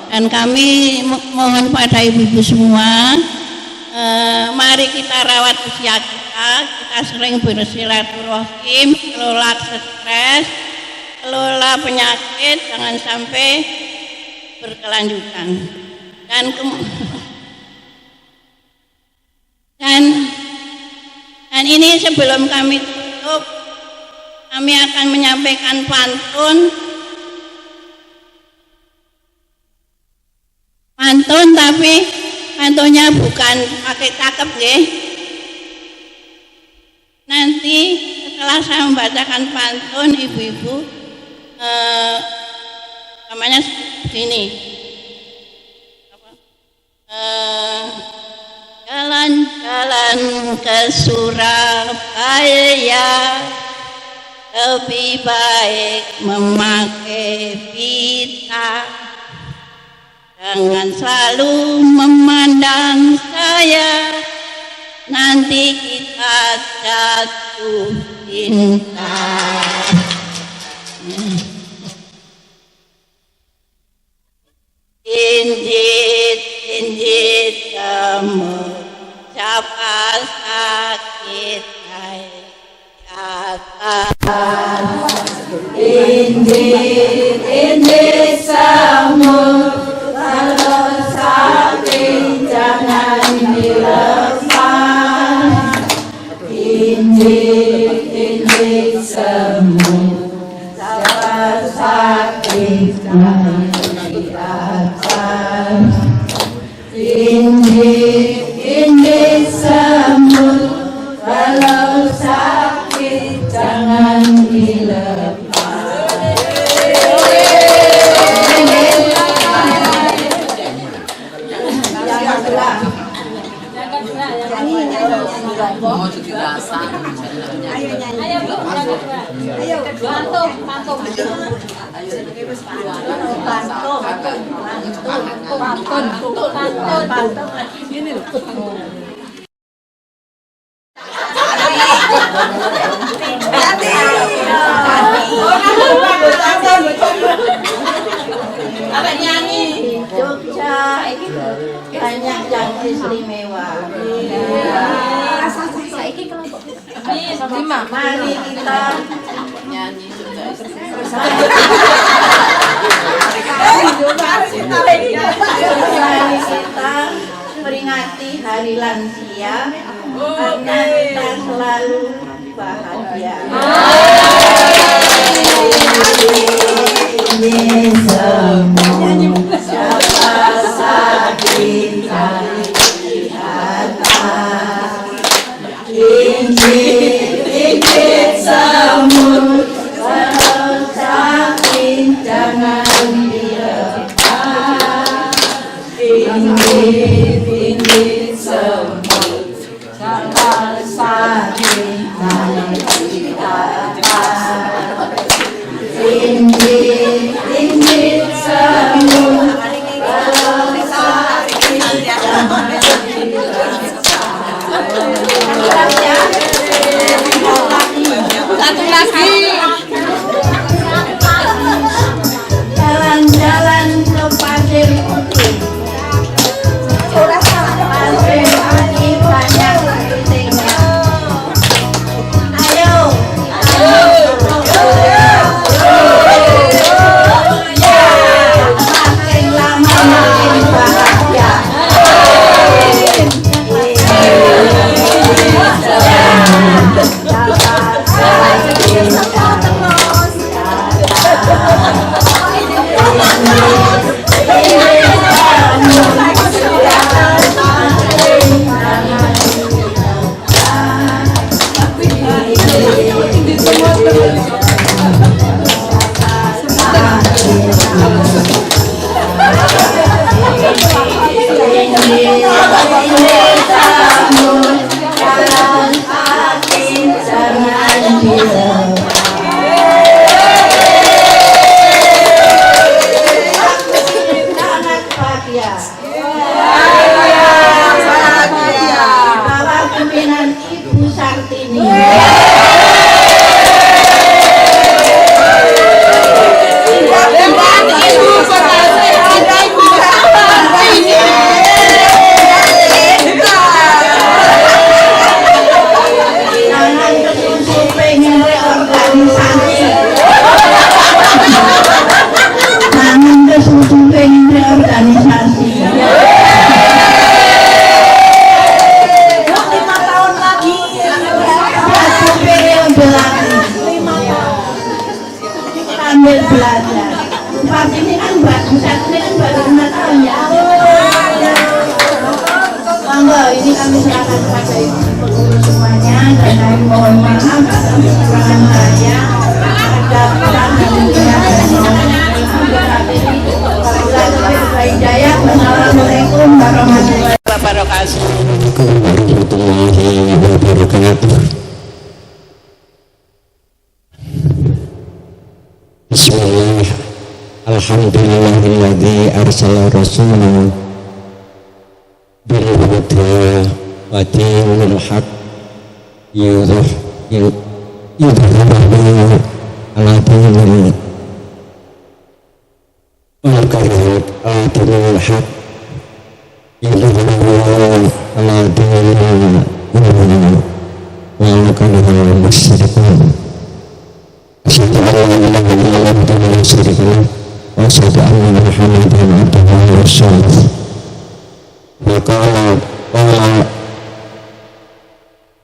Dan kami mohon pada ibu-ibu semua, mari kita rawat usia kita. Kita sering bersilaturahim, kelola stres, kelola penyakit, jangan sampai berkelanjutan. Dan ini sebelum kami tutup, kami akan menyampaikan pantun, tapi pantunnya bukan pakai cakep ya. Nanti setelah saya membacakan pantun, ibu-ibu namanya begini. Jalan-jalan ke Surabaya, lebih baik memakai pita. Jangan selalu memandang saya, nanti kita jatuh cinta. Injit kamu, siapa sakit katakan. Injit semut, kalau sakit jangan dilepas. Injit semut, siapa sakit jangan dilepas. Injit semut, kalau sakit jangan dilepas. Apa nyanyi? Jogja banyak yang istimewa. Mari kita nyanyi mari kita peringati hari lansia karena kita selalu bahagia. Ini semua siapa sakit Injit semut, kalau sakit jangan dilepas. Injit semut, kalau sakit jangan dilepas. Injit semut, kalau sakit jangan dilepas. Satu lagi. Jalan-jalan ke Pasir Putih. Pasir Putih banyak pentingnya. Ayo, makin lama makin bahagia. Ini sambil belajar. Bupati ini kan Pusat ini kan baru 5 tahun ya. Monggo ini kami serahkan kepada ibu pengurus semuanya dan kami mohon maaf atas kekurangan saya. Ada kurang dan lebihnya Assalamualaikum warahmatullahi wabarakatuh. Warahmatullahi wabarakatuh. Bismillah. Alhamdulillahilladzi arsala rasulahu bil huda wa dinil haq yudhhirahu ala dinil haq yudhhirahu ala dinil walau karihal musyrikun. Asyhadu an la ilaha illallah wa la syarika lahu wa asyhadu anna Muhammadan abduhu wa rasuluh. Wa qala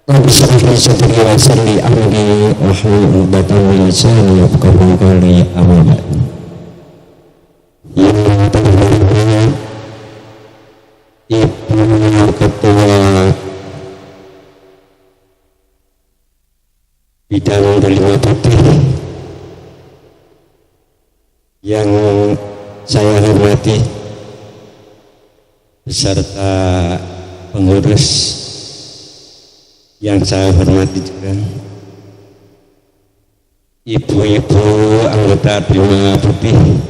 Rabbi shrah li sadri wa yassir li amri wahlul 'uqdatam min lisani yafqahu qawli. Amma ba'd. Yang terhormat Ibu Ketua Bidang Delima Putih yang saya hormati beserta pengurus yang saya hormati juga, ibu-ibu anggota Delima Putih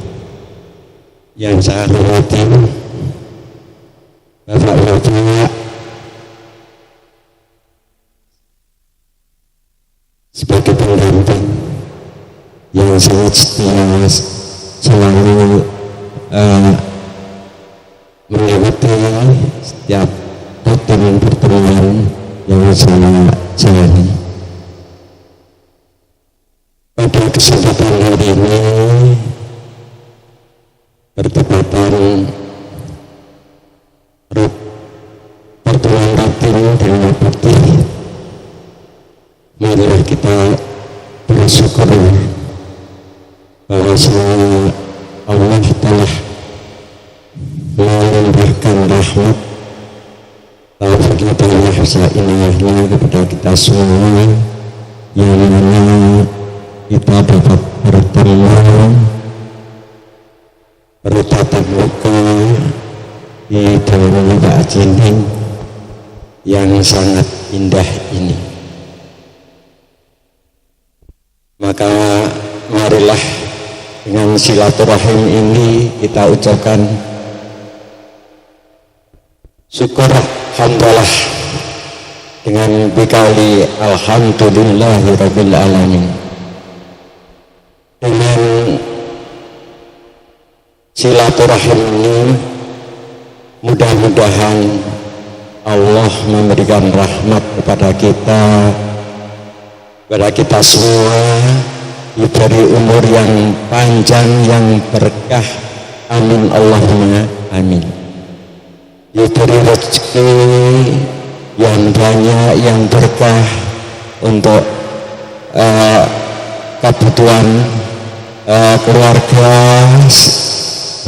yang saya hormati, bapak-bapak sebagai pendamping yang sangat setia selalu mengikuti setiap rutin pertemuan yang saya jalani. Pada kesempatan hari ini bertepatan pertemuan rutin Delima Putih, marilah kita bersyukur bahwa Allah telah melimpahkan rahmat taufik hidayah inayahnya kepada kita semua, yang mana kita dapat bertemu bertatap muka di dalam Mbak Jining yang sangat indah ini. Maka marilah dengan silaturahim ini kita ucapkan syukur hamdalah dengan bikali alhamdulillahi rabbil alamin. Dengan silaturahim ini mudah-mudahan Allah memberikan rahmat kepada kita semua, diberi umur yang panjang yang berkah, amin Allahumma amin. Diberi rezeki yang banyak yang berkah untuk kebutuhan keluarga,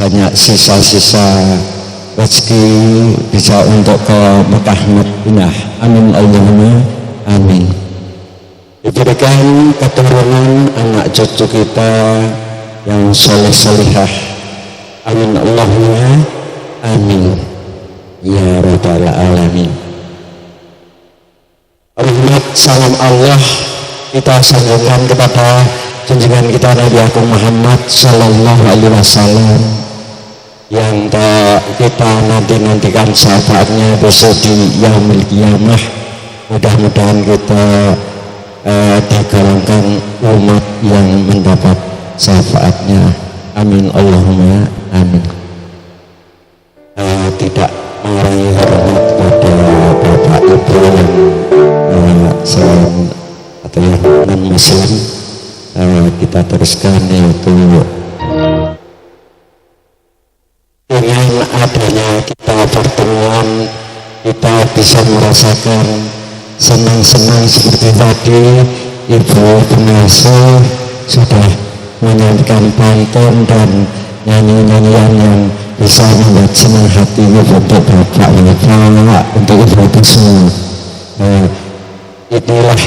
banyak sisa-sisa rezeki bisa untuk ke Mekah Madinah, amin Allahumma amin. Diberikan keturunan anak cucu kita yang soleh-solehah, amin Allahumma amin ya rabbal alamin. Rahmat salam Allah kita sambungkan kepada junjungan kita Nabi Agung Muhammad sallallahu alaihi wasallam yang kita nantikan syafaatnya besok di yaumil qiyamah. Mudah-mudahan kita digolongkan umat yang mendapat syafaatnya, amin Allahumma amin. Tidak mengurangi hormat pada bapak ibu yang selain atau yang non muslim, kita teruskan, yaitu dengan adanya kita pertemuan kita bisa merasakan senang-senang seperti tadi Ibu pengasuh sudah menyanyikan pantun dan nyanyi-nyanyian yang bisa membuat senang hati untuk Bapak Bapak, untuk Ibu semua. Inilah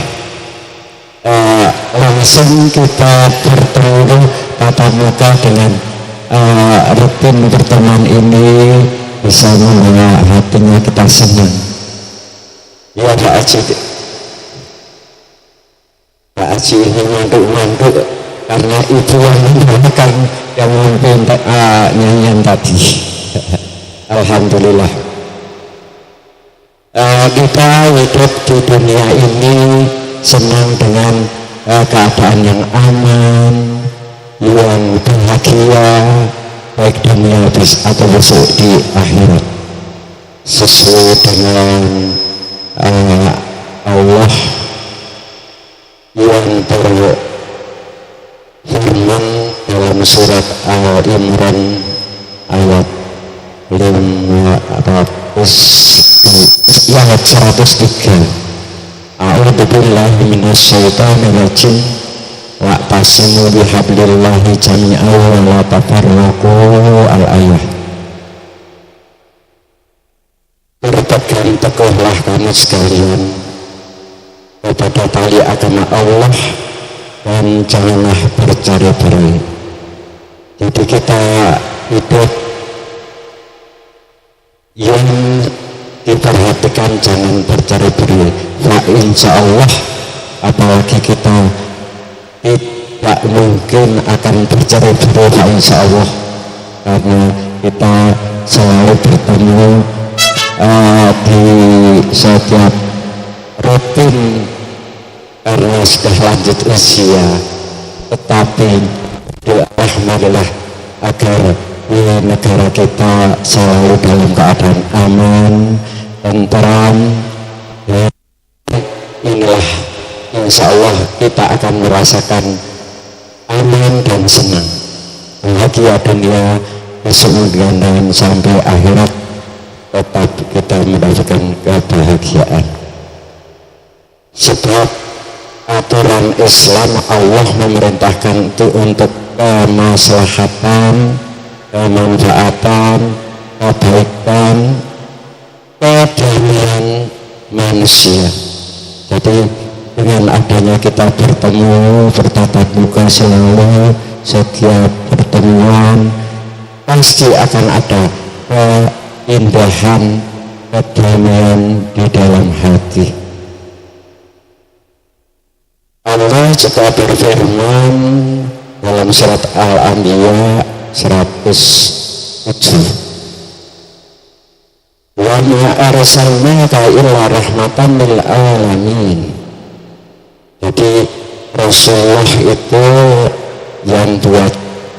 langsung kita bertemu tatap muka dengan rutin pertemuan ini bisa membawa hatinya kita senang. Ya Pak Haji, Pak Haji ini manduk-manduk karena ibu yang membawakan yang memimpin nyanyian tadi. Alhamdulillah. Kita hidup di dunia ini senang dengan keadaan yang aman, yang bahagia, baik dunia atau besok di akhirat, sesuai dengan Allah yang berfirman dalam surat Al-Imran ayat 103. A'udzubillahi minasyaitonir rajim. Wa'tasimu bihablillahi jami'an wa la tafarraqu. Al-ayah. Berpegang teguhlah kamu sekalian kepada tali agama Allah dan janganlah bercerai-berai. Jadi kita hidup yang diperhatikan jangan bercerai-berai. Insya Allah apalagi kita tidak mungkin akan bercerai-berai insya Allah, karena kita selalu bertemu di setiap rutin karena sudah lanjut usia. Tetapi doa marilah agar negara kita selalu dalam keadaan aman, tentram, dan inilah insya Allah kita akan merasakan aman dan senang, bahagia dunia besok dan sampai akhirat tetap kita mendapatkan kebahagiaan. Sebab aturan Islam Allah memerintahkan itu untuk kemaslahatan, kemanfaatan, kebaikan, kedamaian manusia. Jadi dengan adanya kita bertemu, bertatap muka selalu, setiap pertemuan pasti akan ada keindahan, kedamaian di dalam hati. Allah juga berfirman dalam surat Al-Anbiya 107. Wa ma arsalnaka illa rahmatan lil alamin. Jadi Rasulullah itu yang buat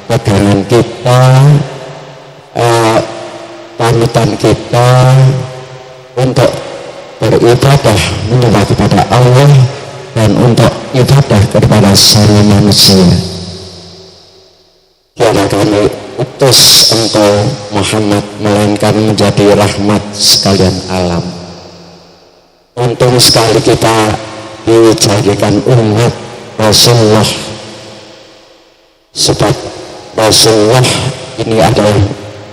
pegangan kita, panutan kita untuk beribadah menyembah kepada Allah dan untuk ibadah kepada seluruh manusia. Tiada kami utus engkau Muhammad melainkan menjadi rahmat sekalian alam. Untung sekali kita dijadikan umat Rasulullah, sebab Rasulullah ini adalah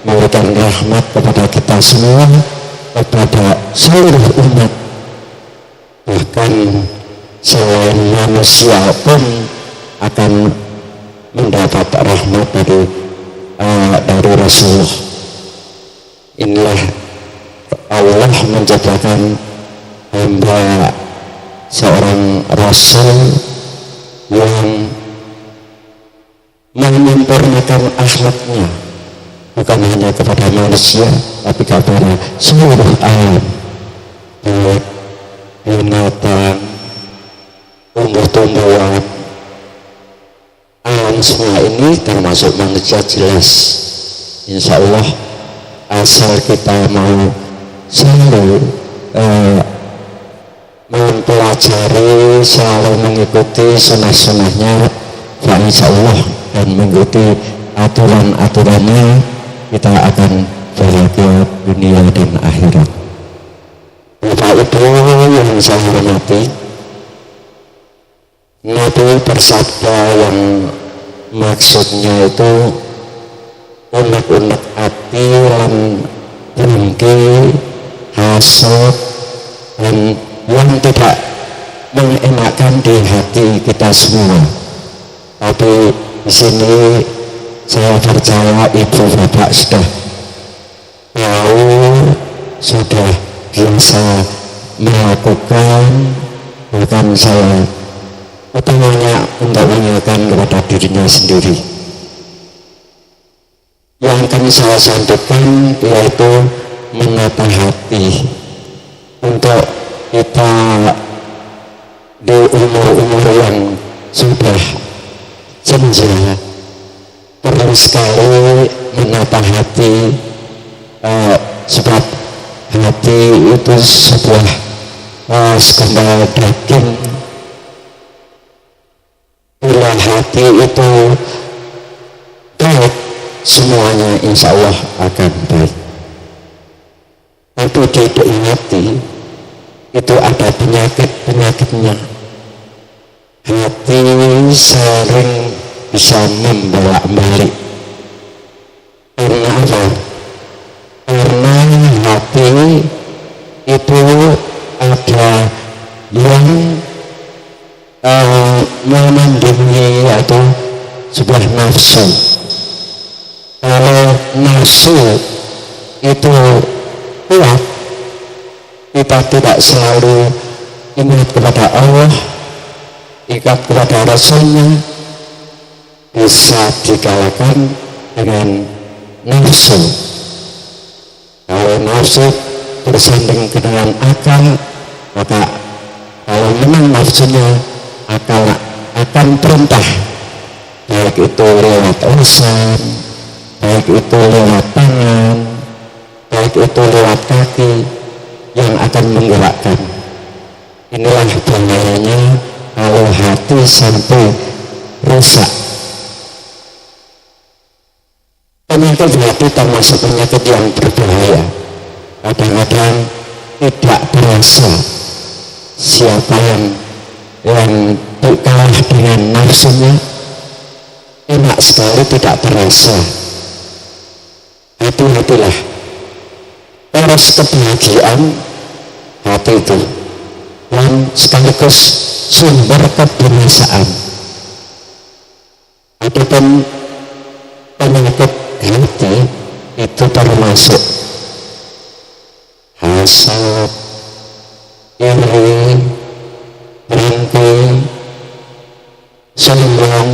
memberikan rahmat kepada kita semua, kepada seluruh umat, bahkan selain manusia pun akan mendapat rahmat dari Rasulullah. Inilah Allah menciptakan hamba seorang Rasul yang menyempurnakan akhlaknya bukan hanya kepada manusia tapi kepada seluruh alam, baik binatang, tumbuh-tumbuhan, alam semua ini termasuk manusia jelas. Insya Allah asal kita mau selalu mempelajari, selalu mengikuti sunnah-sunnahnya, insya Allah, dan mengikuti aturan-aturannya, kita akan bahagia dunia dan akhirat. Bapak Ibu yang saya hormati, Nabi bersabda yang maksudnya itu unek-unek hati lan dengki, hasad, dan yang tidak mengenakan di hati kita semua. Tapi di sini saya percaya ibu bapak sudah tahu, sudah biasa melakukan, bahkan saya utamanya untuk mengingatkan kepada dirinya sendiri. Yang akan saya sampaikan yaitu menata hati untuk kita di umur-umur yang sudah senja, perlu sekali menata hati, sebab hati itu sebuah sekembal daging. Bila hati itu baik, semuanya insya Allah akan baik. Tapi tidak hati itu ada penyakitnya. Hati sering bisa membolak-balik. Karena apa? Karena hati itu ada yang memandungi atau sebuah nafsu. Kalau nafsu itu kuat, kita tidak selalu ingat kepada Allah, ingat kepada Rasulnya, bisa dikalahkan dengan nafsu. Kalau nafsu bersanding dengan akal, maka kalau menang nafsunya, akal akan perintah, baik itu lewat lisan, baik itu lewat tangan, baik itu lewat kaki, yang akan menggerakkan. Inilah bahayanya kalau hati sampai rusak. Penyakit hati termasuk penyakit yang berbahaya. Kadang-kadang tidak berasa siapa yang kalah dengan nafsunya, enak sekali tidak terasa. Hati-hatilah, eros kebahagiaan hati itu, dan sekaligus sumber kebinasaan. Adapun penyakit hati itu termasuk hasad, iri, dengki, sombong,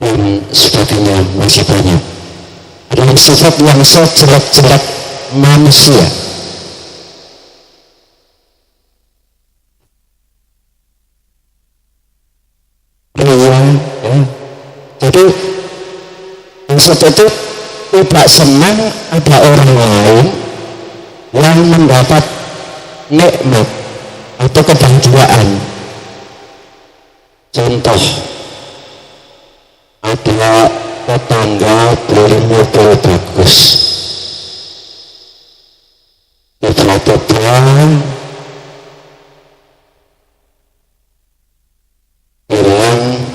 dan sebagainya, masih banyak. Adalah sifat yang sejelek-jelek manusia. Jadi hasad itu tidak senang ada orang lain yang mendapat nikmat atau kebahagiaan. Contoh, ada tetangga beli mobil bagus, tiba-tiba bilang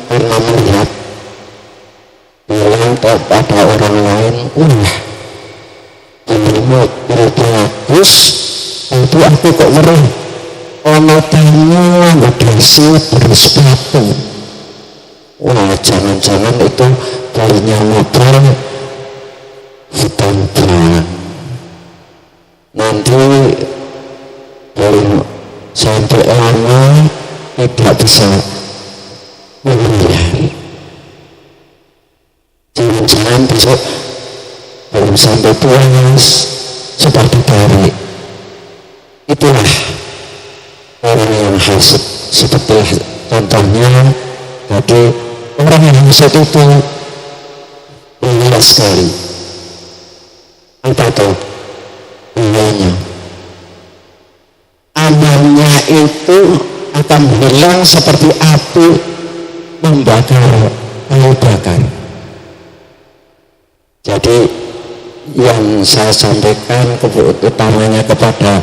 karena melihat, bilang kepada orang lain, wah beli mobil bagus, tapi aku kok ngeri ono tamu ngedasi bersepatu. Wah, jangan-jangan itu belinya mobil hitam-hitam, nanti beli sampai lama tidak bisa membayar. Jangan-jangan besok belum sampai puas sudah ditarik. Itulah orang yang hasad. Seperti contohnya tadi, orang yang hasad itu bahaya sekali. Apa tuh bahayanya? Amalnya itu akan hilang seperti api membakar kayu bakar. Jadi yang saya sampaikan utamanya kepada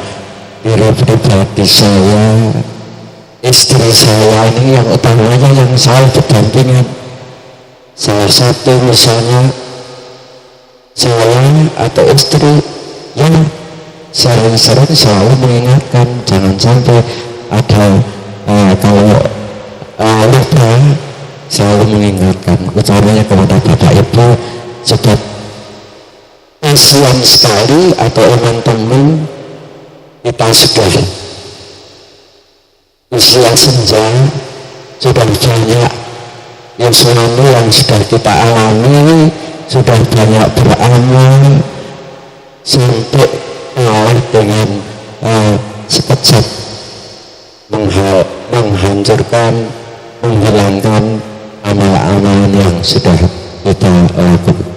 diri pribadi saya, istri saya ini yang utamanya yang saya berdampingan. Salah satu misalnya saya atau istri yang sering-sering selalu mengingatkan jangan sampai ada kalau lupa, selalu mengingatkan utamanya kepada bapak ibu sebab kasihan sekali atau teman-teman kita sudah usia senja, sudah banyak yuswani yang sudah kita alami, sudah banyak beramal sampai kalah dengan sekejap menghancurkan, menghilangkan amal-amal yang sudah kita lakukan.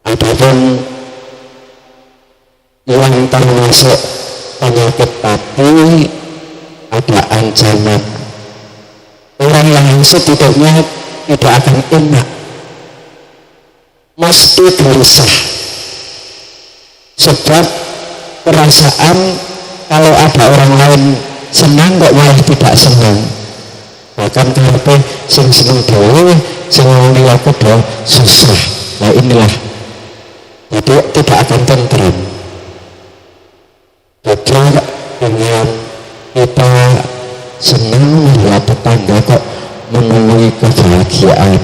Adapun yang termasuk penyakit tadi ada ancaman orang yang setidaknya tidak akan enak, mesti gelisah sebab perasaan kalau ada orang lain senang kok malah tidak senang, bahkan kalau sing seneng dewe sing liya kudu susah. Nah inilah jadi tidak akan tentram. Beda dengan kita senang melihat tetangga kok menemui kebahagiaan,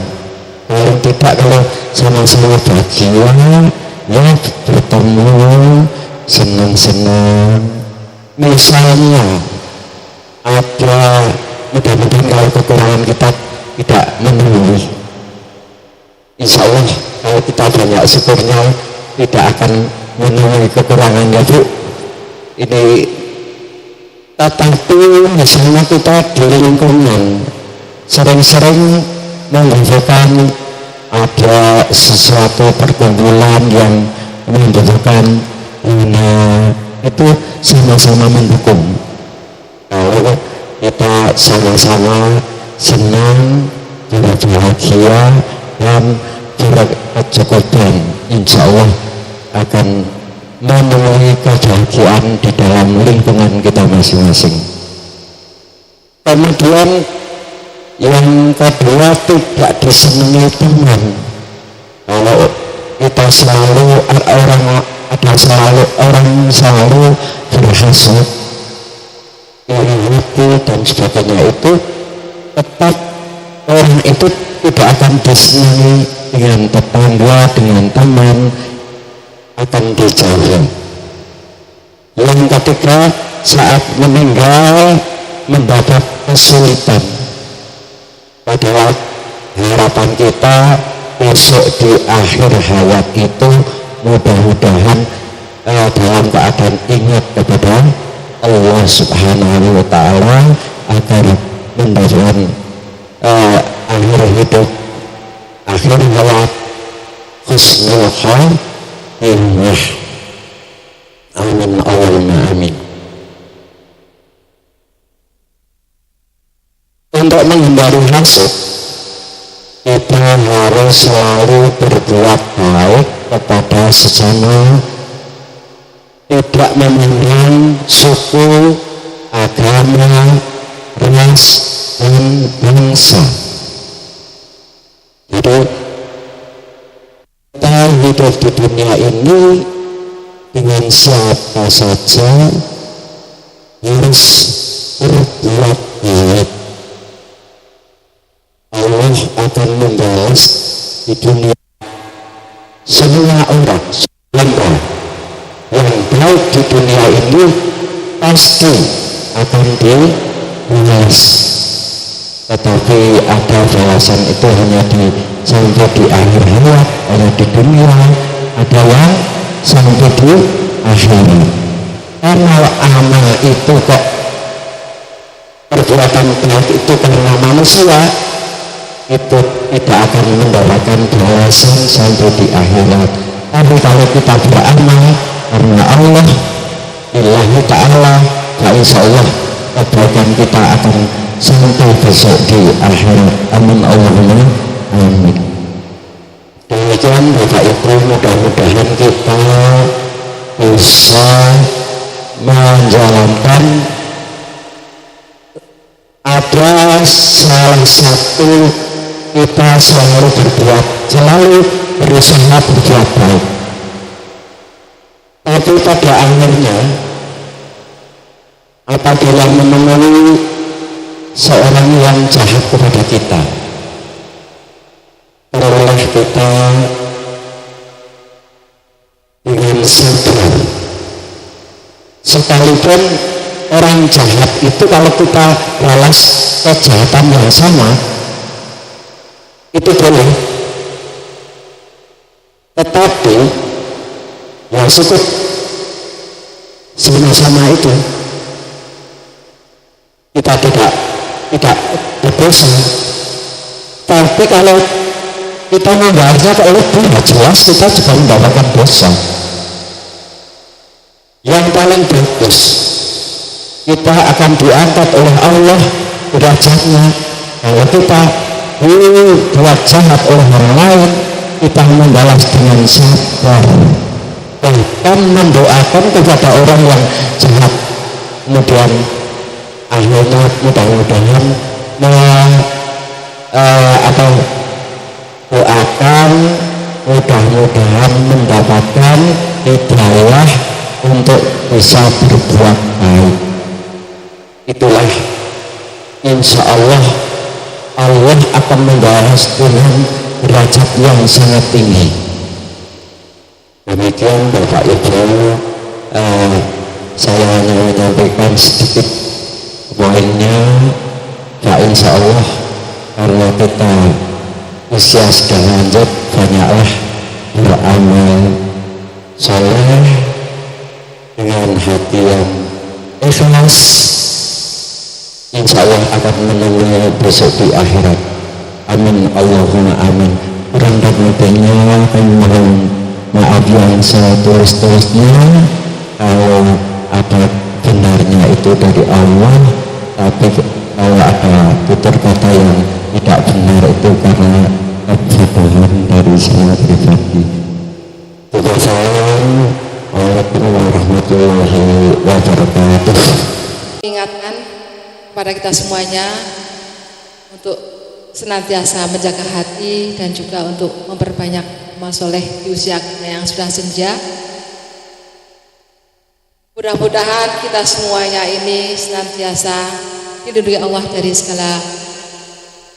paling tidak kalau sama-sama bahagia ya bertemu senang-senang. Misalnya ada, mudah-mudahan kalau kekurangan kita tidak menemui, insya Allah kalau kita banyak syukurnya tidak akan menemui kekurangannya Bu. Ini tetapi misalnya kita di lingkungan sering-sering membutuhkan ada sesuatu perkumpulan yang membutuhkan itu sama-sama mendukung. Kalau kita sama-sama senang, bahagia dan berkecukupan, insya Allah akan memenuhi kebahagiaan di dalam lingkungan kita masing-masing. Kemudian yang kedua, tidak disenangi teman. Kalau kita selalu orang selalu berhasut, iri dan sebagainya, itu tetap orang itu tidak akan disenangi dengan tetangga, dengan teman, akan dijauhi. Yang ketiga, saat meninggal mendapat kesulitan. Padahal harapan kita besok di akhir hayat itu mudah-mudahan dalam keadaan ingat kepada Allah Subhanahu wa Ta'ala agar mendapatkan akhir hidup, akhir hayat husnul khatimah. Amin Allahumma amin. Untuk menghindari hasad, kita harus selalu berbuat baik kepada sesama, tidak memandang suku, agama, ras, dan bangsa. Jadi kita hidup di dunia ini dengan siapa saja harus berbuat baik. Allah akan membalas di dunia semua orang yang baik di dunia ini pasti akan dibalas, tetapi ada balasan itu hanya sampai di akhir hayat. Kalau di dunia ada yang sampai di akhirat. Karena amal itu kok perbuatan baik itu karena manusia itu tidak akan mendapatkan balasan sampai di akhirat. Tapi kalau kita beramal karena Allah, Lillahi ta'ala, insya Allah kebaikan kita akan sampai besok di akhirat. Amin Allahumma amin. Demikian Bapak Ibu, mudah-mudahan kita bisa menjalankan ada salah satu kita selalu berusaha berbuat baik, tapi pada akhirnya apabila menemui seorang yang jahat kepada kita, perlulah kita dengan sabar. Sekalipun orang jahat itu kalau kita balas kejahatan yang sama itu boleh, tetapi ya cukup sama-sama itu kita tidak berdosa. Tapi kalau kita membalasnya ke lebih, ya jelas kita juga mendapatkan dosa. Yang paling bagus, kita akan diangkat oleh Allah derajatnya kalau kita buat jahat oleh orang lain, kita membalas dengan sabar, bahkan mendoakan kepada orang yang jahat, kemudian akhirnya mudah-mudahan doakan mudah-mudahan mendapatkan hidayah untuk bisa berbuat baik. Itulah insya Allah Allah akan membalas dengan derajat yang sangat tinggi. Demikian Bapak Ibu, saya hanya menyampaikan sedikit poinnya. Ya insya Allah karena kita usia sudah lanjut, banyaklah beramal soleh dengan hati yang ikhlas, insya Allah akan menemui besok di akhirat. Amin Allahumma amin. Kurang dan lebihnya kami mohon maaf yang setulis-tulisnya. Kalau ada benarnya itu dari Allah, tapi kalau ada tutur kata yang tidak benar itu karena kebodohan dari saya pribadi. Tutur saya, Waalaikumsalam warahmatullahi wabarakatuh. Ingatkan kepada kita semuanya untuk senantiasa menjaga hati dan juga untuk memperbanyak amal soleh di usia kita yang sudah senja. Mudah-mudahan kita semuanya ini senantiasa dilindungi Allah dari segala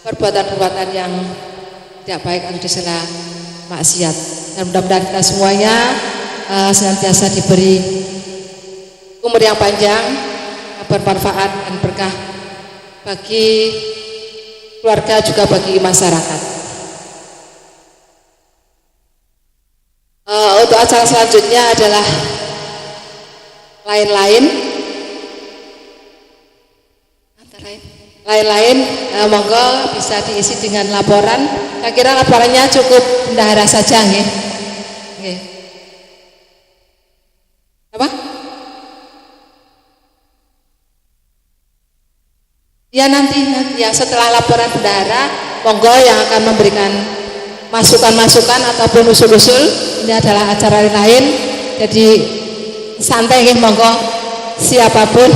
perbuatan-perbuatan yang tidak baik atau dari segala maksiat. Dan mudah-mudahan kita semuanya senantiasa diberi umur yang panjang, bermanfaat dan berkah bagi keluarga juga bagi masyarakat. Untuk acara selanjutnya adalah lain-lain, monggo bisa diisi dengan laporan. Saya kira laporannya cukup bendahara saja, nggih. Nggih. Apa? Ya nanti ya setelah laporan bendahara, monggo yang akan memberikan masukan-masukan ataupun usul-usul. Ini adalah acara lain, jadi santai nggih, monggo siapapun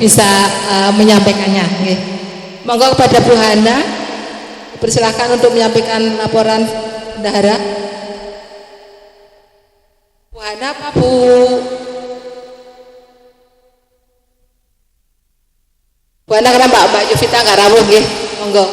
bisa menyampaikannya. Nggih. Monggo kepada Bu Hana, dipersilakan untuk menyampaikan laporan bendahara. Bu Hana apa Bu? Bu Hana karena Mbak Yovita nggak rawuh nggih, monggo.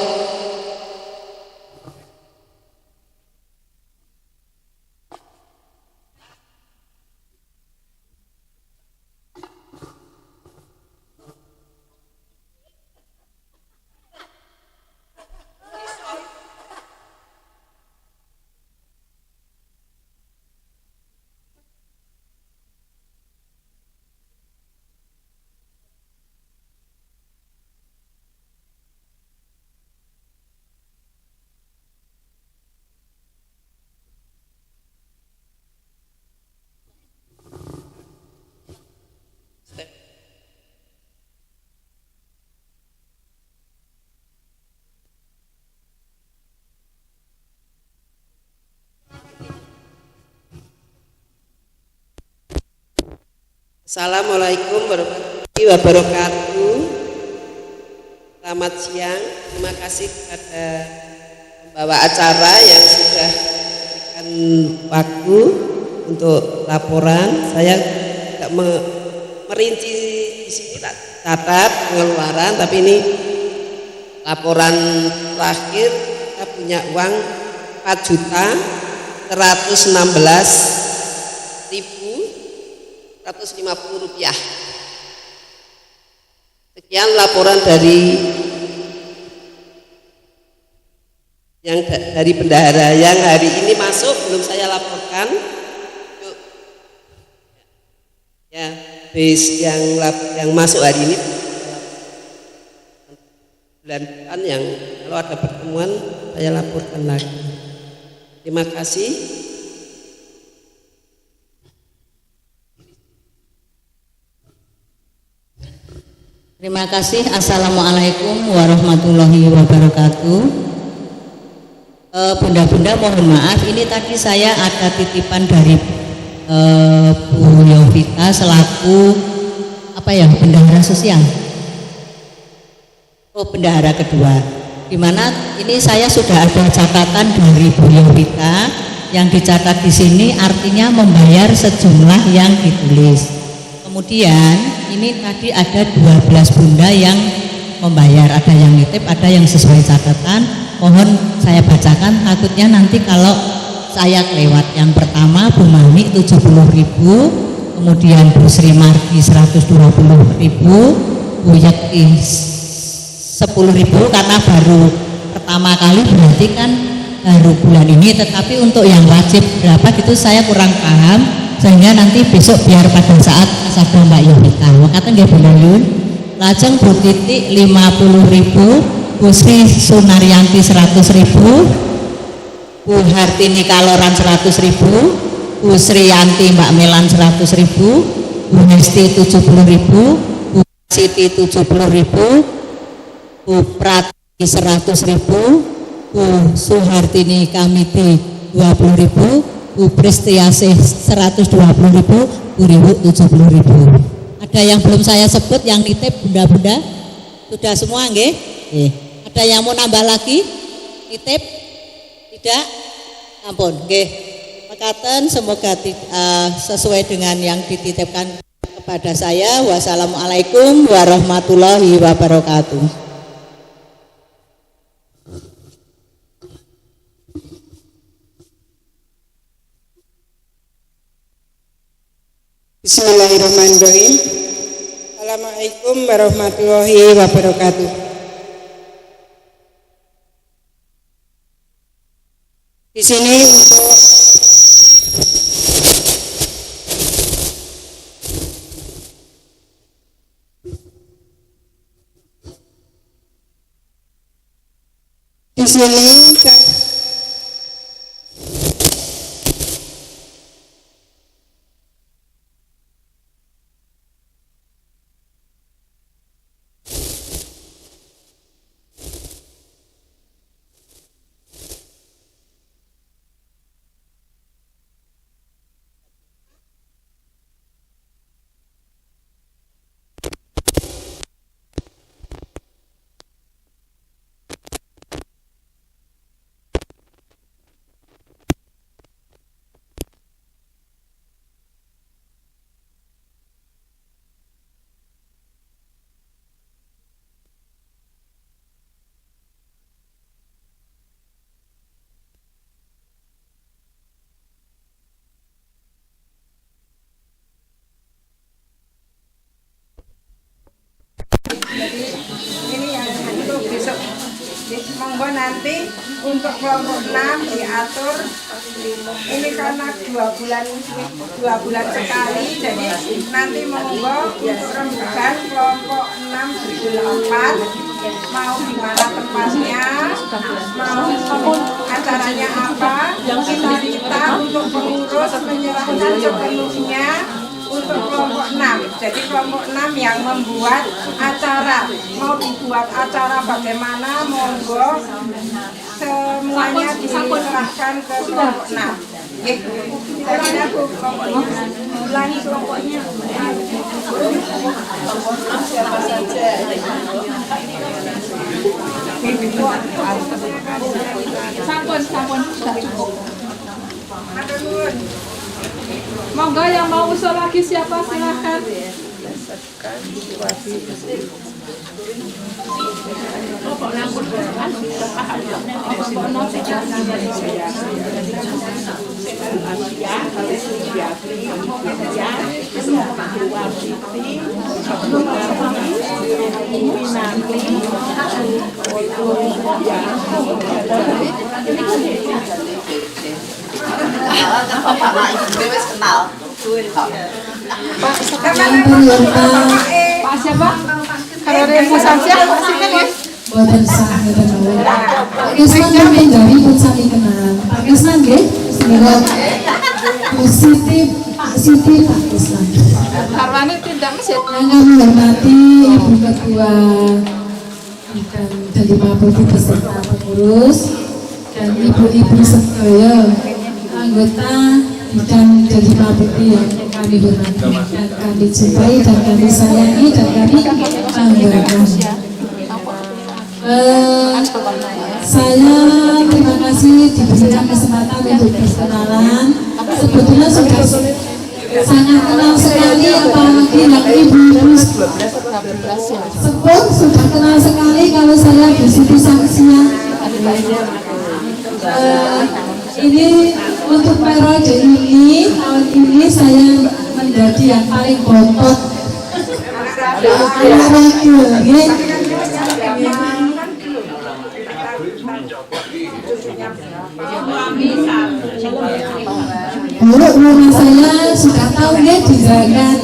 Assalamualaikum warahmatullahi wabarakatuh. Selamat siang, terima kasih kepada pembawa acara yang sudah memberikan waktu untuk laporan. Saya tidak merinci di sini, tak catat pengeluaran, tapi ini laporan terakhir kita punya uang 4.116.150 rupiah. Sekian laporan dari bendahara yang hari ini masuk, belum saya laporkan. Yuk. Ya, base yang masuk hari ini bulan depan, yang kalau ada pertemuan saya laporkan lagi. Terima kasih. Terima kasih. Assalamualaikum warahmatullahi wabarakatuh. Bunda-bunda mohon maaf, ini tadi saya ada titipan dari Bu Yovita selaku bendahara sosial. Bendahara kedua. Dimana ini saya sudah ada catatan dari Bu Yovita yang dicatat di sini, artinya membayar sejumlah yang ditulis. Kemudian ini tadi ada 12 bunda yang membayar, ada yang nitip, ada yang sesuai catatan. Mohon saya bacakan, takutnya nanti kalau saya kelewat. Yang pertama Bu Mami 70.000, kemudian Bu Sri Mardi 120.000, Bu Yekti 10.000 karena baru pertama kali, berarti kan baru bulan ini. Tetapi untuk yang wajib berapa gitu saya kurang paham, sehingga nanti besok biar pada saat sabda Mbak Yovita makanya nggak boleh yun. Lajeng Bu Titik 50.000, Bu Sri Sunaryanti 100.000, Bu Hartini Kaloran 100.000, Bu Sri Yanti Mbak Melan 100.000, Bu Hesti 70.000, Bu Siti 70.000, Bu Prati 100.000, Bu Suhartini Kamiti 20.000, Bu Pristiasih 120.000, Bu Riwu 70.000. Ada yang belum saya sebut yang nitip bunda-bunda? Sudah semua nggih? Ada yang mau nambah lagi? Nitip? Tidak? Ampun, nggih. Mekaten semoga sesuai dengan yang dititipkan kepada saya. Wassalamualaikum warahmatullahi wabarakatuh. Bismillahirrahmanirrahim. Assalamualaikum warahmatullahi wabarakatuh. Di sini monggo nanti untuk kelompok 6 diatur ini karena 2 bulan sekali, jadi nanti monggo rembukan kelompok 6 di bulan 4 mau di mana tempatnya, mau acaranya apa, kita minta untuk pengurus menyerahkan sepenuhnya untuk kelompok 6. Jadi kelompok 6 yang membuat acara, mau dibuat acara bagaimana, monggo semuanya diserahkan ke kelompok 6. Kita kelompoknya, ulangi kelompoknya. Kelompok 6 siapa saja? Monggo yang mau usul lagi siapa silakan. Pak siapa? Kalau Ibu Samsia, silakan ya. Boten sah ngeten mawon. Pak Kesman kami dari pun sami kenal. Pak Kesman nggih, semoga positif Pak Siti Pak Kesman. Harwani tindak masjid. Yang kami hormati Ibu Ketua dan dari Maputi beserta pengurus dan ibu-ibu sedaya anggota bidang dari Maputi yang kami hormati dan kami cintai dan kami sayangi dan kami banggakan. Saya terima kasih diberikan kesempatan untuk berkenalan. Sebetulnya sudah sangat kenal sekali, apalagi yang ibu-ibu sepuh sudah kenal sekali kalau saya di situ sanksinya. Ini untuk periode ini, tahun ini saya menjadi yang paling bontot. Dulu rumah saya sudah tahu ya dijagan.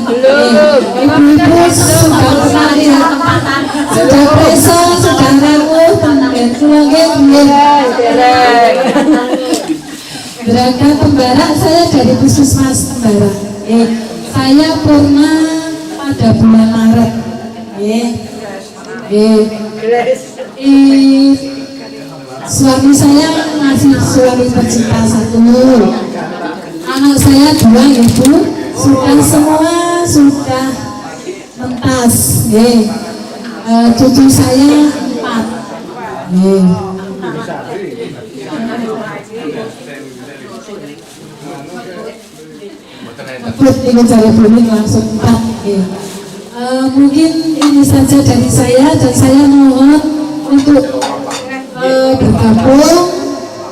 Ibu-ibu sudah kenal ya, sudah preso, sudah rawuh, dan keluarga Gerakan Tembara saya dari Puskesmas Tembara. Saya purna pada bulan Maret. Suami saya masih suami tercinta satu. Anak saya 2 ibu, sudah semua sudah mentas. Cucu saya 4. Ini cara booming langsung 4. Mungkin ini saja dari saya dan saya mohon untuk bergabung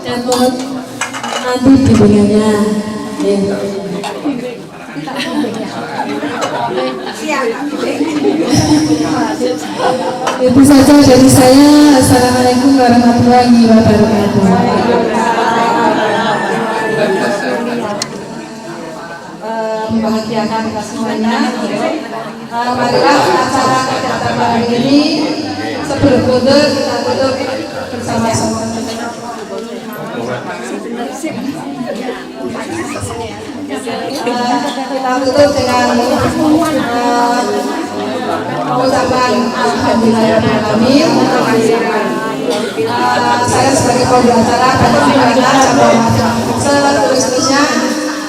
dan mohon nanti bimbingannya. Itu saja dari saya. Assalamualaikum warahmatullahi wabarakatuh. Membahagiakan kita semuanya. Marilah acara kegiatan hari ini sebelum mundur kita tutup bersama-sama. Kita tutup dengan mengucapkan alhamdulillahirrahmanirrahim. Saya sebagai pembawa acara dan seterusnya.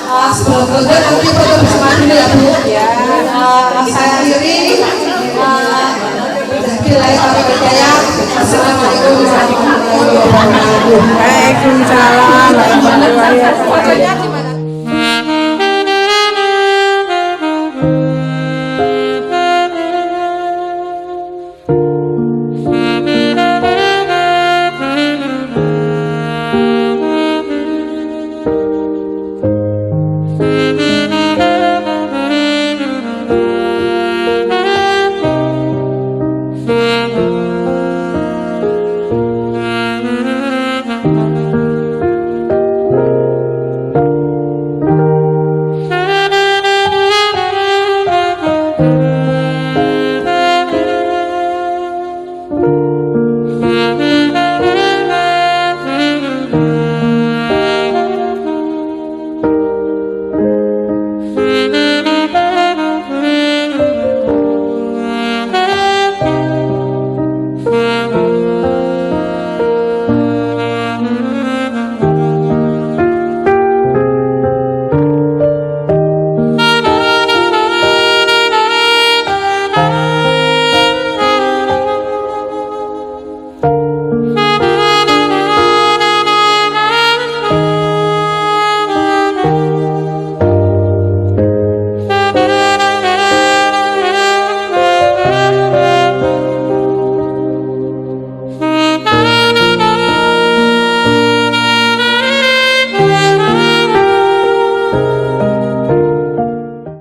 Sebelum mundur nanti foto bersama dulu ya Bu. Saya akhiri. Assalamualaikum warahmatullahi wabarakatuh. Waalaikumsalam warahmatullahi wabarakatuh.